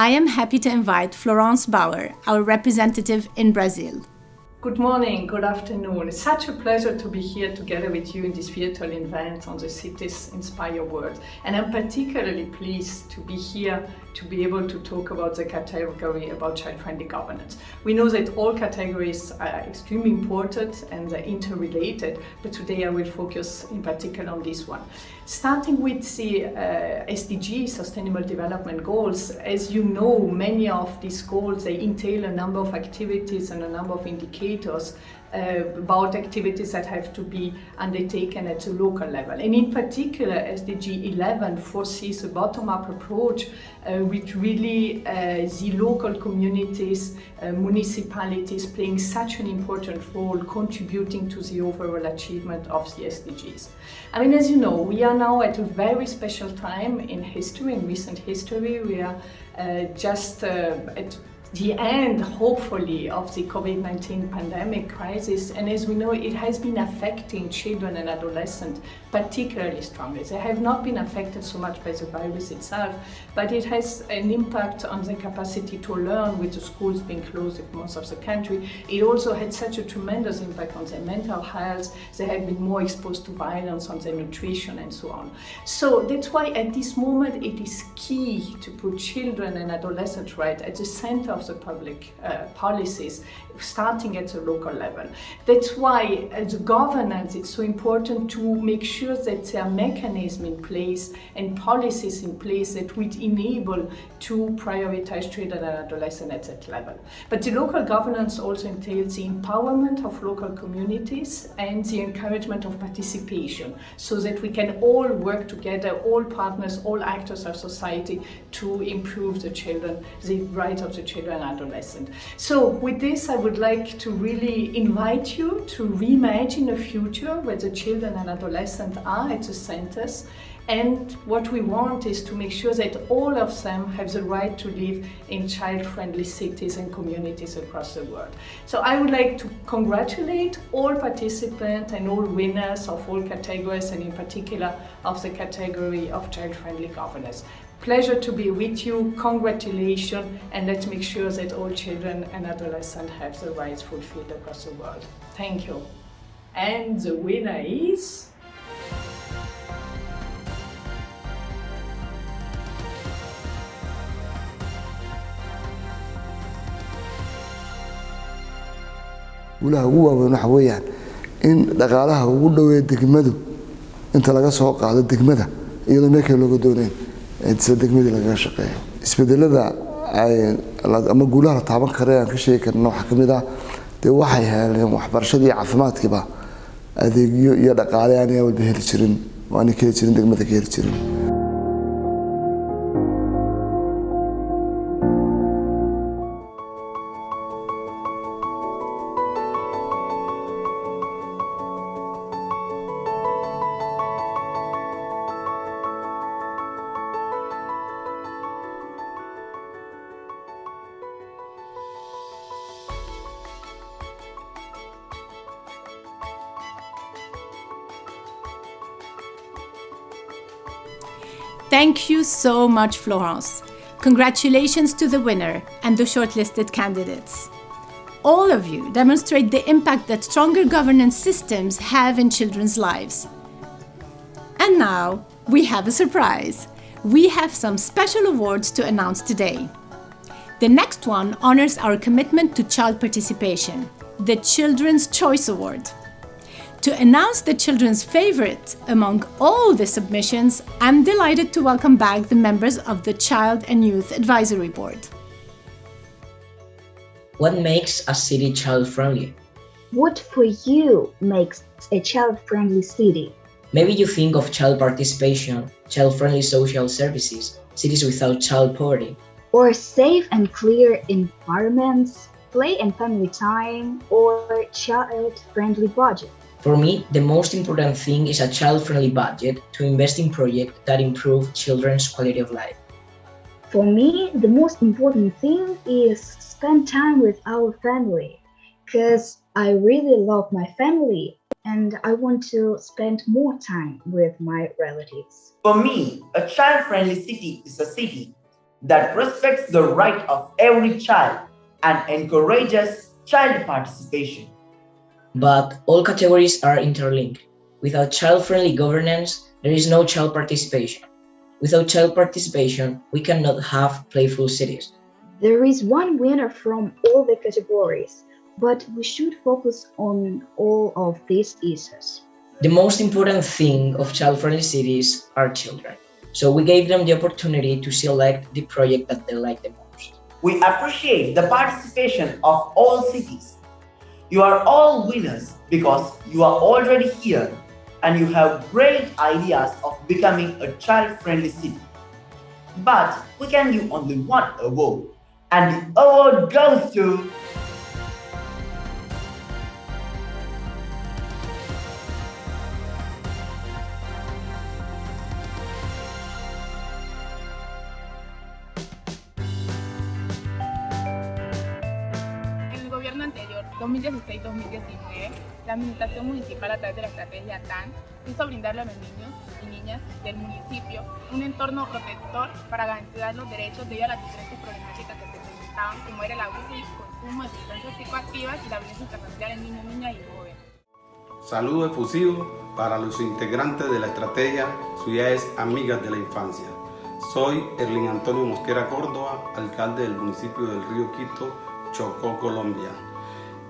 I am happy to invite Florence Bauer, our representative in Brazil. Good morning, good afternoon. It's such a pleasure to be here together with you in this virtual event on the Cities Inspire World. And I'm particularly pleased to be here to be able to talk about the category about child-friendly governance. We know that all categories are extremely important and they're interrelated, but today I will focus in particular on this one. Starting with the SDG, Sustainable Development Goals, as you know, many of these goals, they entail a number of activities and a number of indicators about activities that have to be undertaken at the local level. And in particular, SDG 11 foresees a bottom-up approach with really the local communities, municipalities playing such an important role contributing to the overall achievement of the SDGs. I mean, as you know, we are now at a very special time in history, in recent history. We are just at the end, hopefully, of the COVID-19 pandemic crisis. And as we know, it has been affecting children and adolescents particularly strongly. They have not been affected so much by the virus itself, but it has an impact on their capacity to learn with the schools being closed in most of the country. It also had such a tremendous impact on their mental health. They have been more exposed to violence, on their nutrition and so on. So that's why at this moment it is key to put children and adolescents right at the center of the public policies, starting at the local level. That's why as a governance it's so important to make sure that there are mechanisms in place and policies in place that would enable to prioritize children and adolescents at that level. But the local governance also entails the empowerment of local communities and the encouragement of participation so that we can all work together, all partners, all actors of society to improve the children, the rights of the children and adolescents. So with this I would like to really invite you to reimagine a future where the children and adolescents are at the centers, and what we want is to make sure that all of them have the right to live in child-friendly cities and communities across the world. So I would like to congratulate all participants and all winners of all categories, and in particular of the category of child-friendly governance. Pleasure to be with you, congratulations, and let's make sure that all children and adolescents have the rights fulfilled across the world. Thank you. And the winner is... guulaha ugu waaweyn waxa weeyaan in dhaqaalaha ugu dhoweeya degmadu inta laga soo qaado degmada iyadoo meel kale looga doonayn sida degmadii lagaga shaqeeyo isbedelada ama guulaha la taaban kara aan ka sheegi karna waxaa ka mid ah dee waxay heleen waxbarashadii caafimaadkiiba adeegyo iyo dhaqaale aanay walba heli jirin oo aanay ka heli jirin degmada ka heli jirin. Thank you so much, Florence. Congratulations to the winner and the shortlisted candidates. All of you demonstrate the impact that stronger governance systems have in children's lives. And now, we have a surprise. We have some special awards to announce today. The next one honors our commitment to child participation, the Children's Choice Award. To announce the children's favorite among all the submissions, I'm delighted to welcome back the members of the Child and Youth Advisory Board. What makes a city child-friendly? What for you makes a child-friendly city? Maybe you think of child participation, child-friendly social services, cities without child poverty. Or safe and clear environments, play and family time, or child-friendly budget. For me, the most important thing is a child-friendly budget to invest in projects that improve children's quality of life. For me, the most important thing is spend time with our family, because I really love my family and I want to spend more time with my relatives. For me, a child-friendly city is a city that respects the right of every child and encourages child participation. But all categories are interlinked. Without child-friendly governance, there is no child participation. Without child participation, we cannot have playful cities. There is one winner from all the categories, but we should focus on all of these issues. The most important thing of child-friendly cities are children. So we gave them the opportunity to select the project that they like the most. We appreciate the participation of all cities. You are all winners because you are already here and you have great ideas of becoming a child-friendly city. But we can give only one award, and the award goes to... el gobierno anterior, 2016-2019, la Administración Municipal a través de la estrategia TAN quiso brindarle a los niños y niñas del municipio un entorno protector para garantizar los derechos debido a las diferentes problemáticas que se presentaban, como era el abuso y consumo de sustancias psicoactivas y la violencia intrafamiliar en niños, niñas y jóvenes. Saludo efusivo para los integrantes de la estrategia Ciudades Amigas de la Infancia. Soy Erling Antonio Mosquera Córdoba, alcalde del municipio del Río Quito, Chocó, Colombia.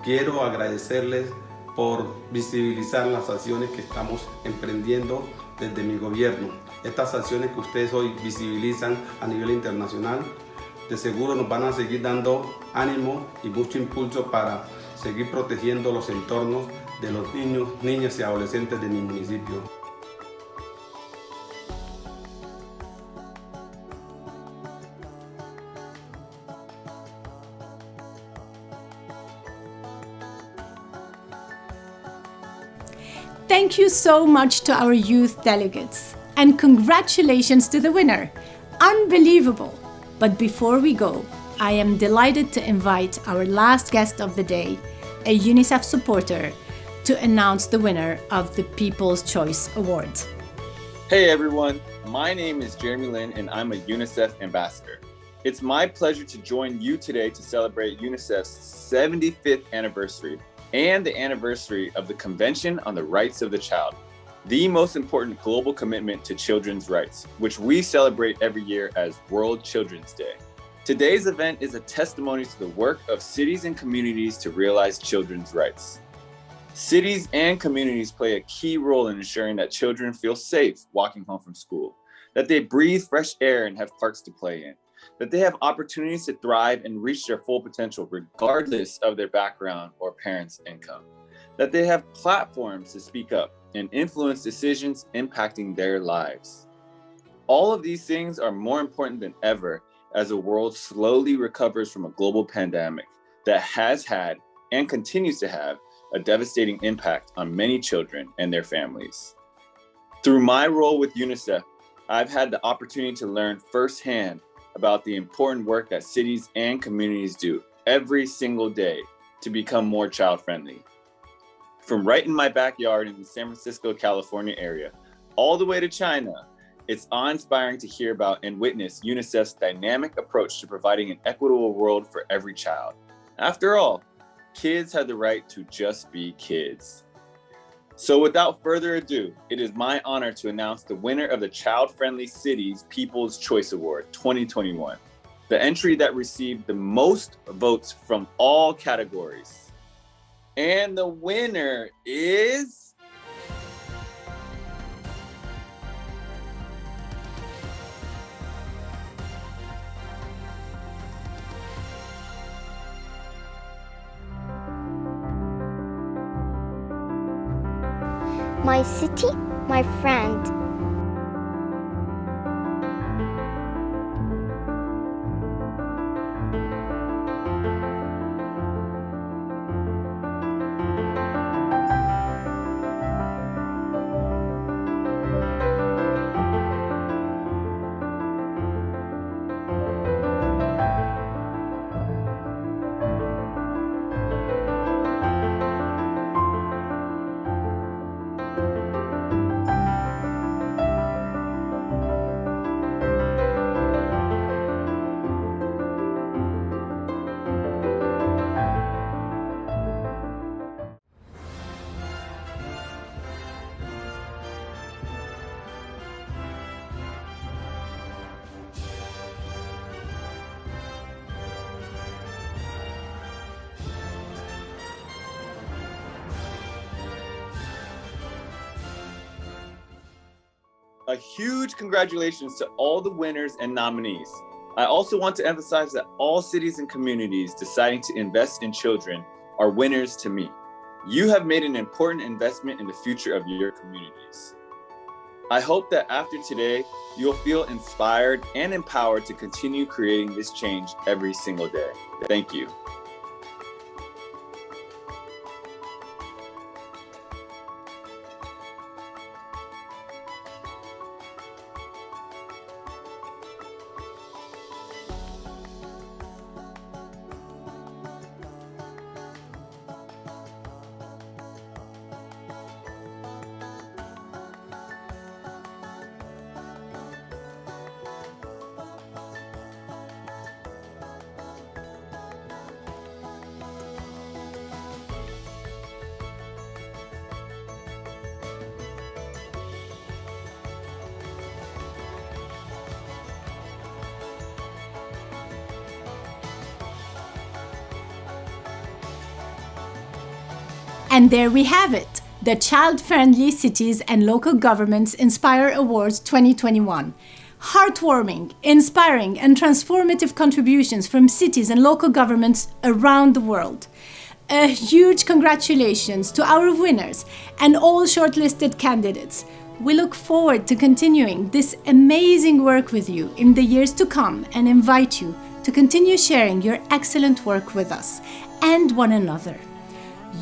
Quiero agradecerles por visibilizar las acciones que estamos emprendiendo desde mi gobierno. Estas acciones que ustedes hoy visibilizan a nivel internacional, de seguro nos van a seguir dando ánimo y mucho impulso para seguir protegiendo los entornos de los niños, niñas y adolescentes de mi municipio. Thank you so much to our youth delegates, and congratulations to the winner. Unbelievable! But before we go, I am delighted to invite our last guest of the day, a UNICEF supporter, to announce the winner of the People's Choice Award. Hey everyone, my name is Jeremy Lin and I'm a UNICEF ambassador. It's my pleasure to join you today to celebrate UNICEF's 75th anniversary and the anniversary of the Convention on the Rights of the Child, the most important global commitment to children's rights, which we celebrate every year as World Children's Day. Today's event is a testimony to the work of cities and communities to realize children's rights. Cities and communities play a key role in ensuring that children feel safe walking home from school, that they breathe fresh air and have parks to play in, that they have opportunities to thrive and reach their full potential regardless of their background or parents' income, that they have platforms to speak up and influence decisions impacting their lives. All of these things are more important than ever as the world slowly recovers from a global pandemic that has had and continues to have a devastating impact on many children and their families. Through my role with UNICEF, I've had the opportunity to learn firsthand about the important work that cities and communities do every single day to become more child-friendly. From right in my backyard in the San Francisco, California area, all the way to China, it's awe-inspiring to hear about and witness UNICEF's dynamic approach to providing an equitable world for every child. After all, kids have the right to just be kids. So without further ado, it is my honor to announce the winner of the Child Friendly Cities People's Choice Award 2021, the entry that received the most votes from all categories. And the winner is... My city, my friend. A huge congratulations to all the winners and nominees. I also want to emphasize that all cities and communities deciding to invest in children are winners to me. You have made an important investment in the future of your communities. I hope that after today, you'll feel inspired and empowered to continue creating this change every single day. Thank you. And there we have it, the Child Friendly Cities and Local Governments Inspire Awards 2021. Heartwarming, inspiring, and transformative contributions from cities and local governments around the world. A huge congratulations to our winners and all shortlisted candidates. We look forward to continuing this amazing work with you in the years to come and invite you to continue sharing your excellent work with us and one another.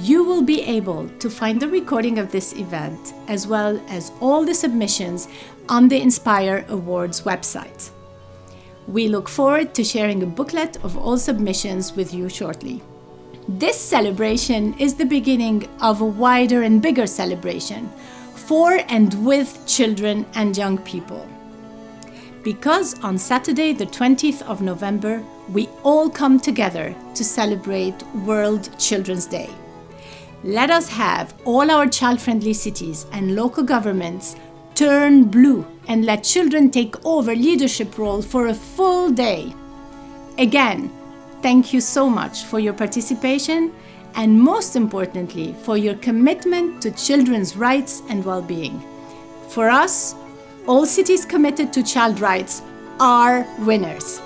You will be able to find the recording of this event as well as all the submissions on the Inspire Awards website. We look forward to sharing a booklet of all submissions with you shortly. This celebration is the beginning of a wider and bigger celebration for and with children and young people. Because on Saturday, the 20th of November, we all come together to celebrate World Children's Day. Let us have all our child-friendly cities and local governments turn blue and let children take over leadership role for a full day. Again, thank you so much for your participation and most importantly, for your commitment to children's rights and well-being. For us, all cities committed to child rights are winners.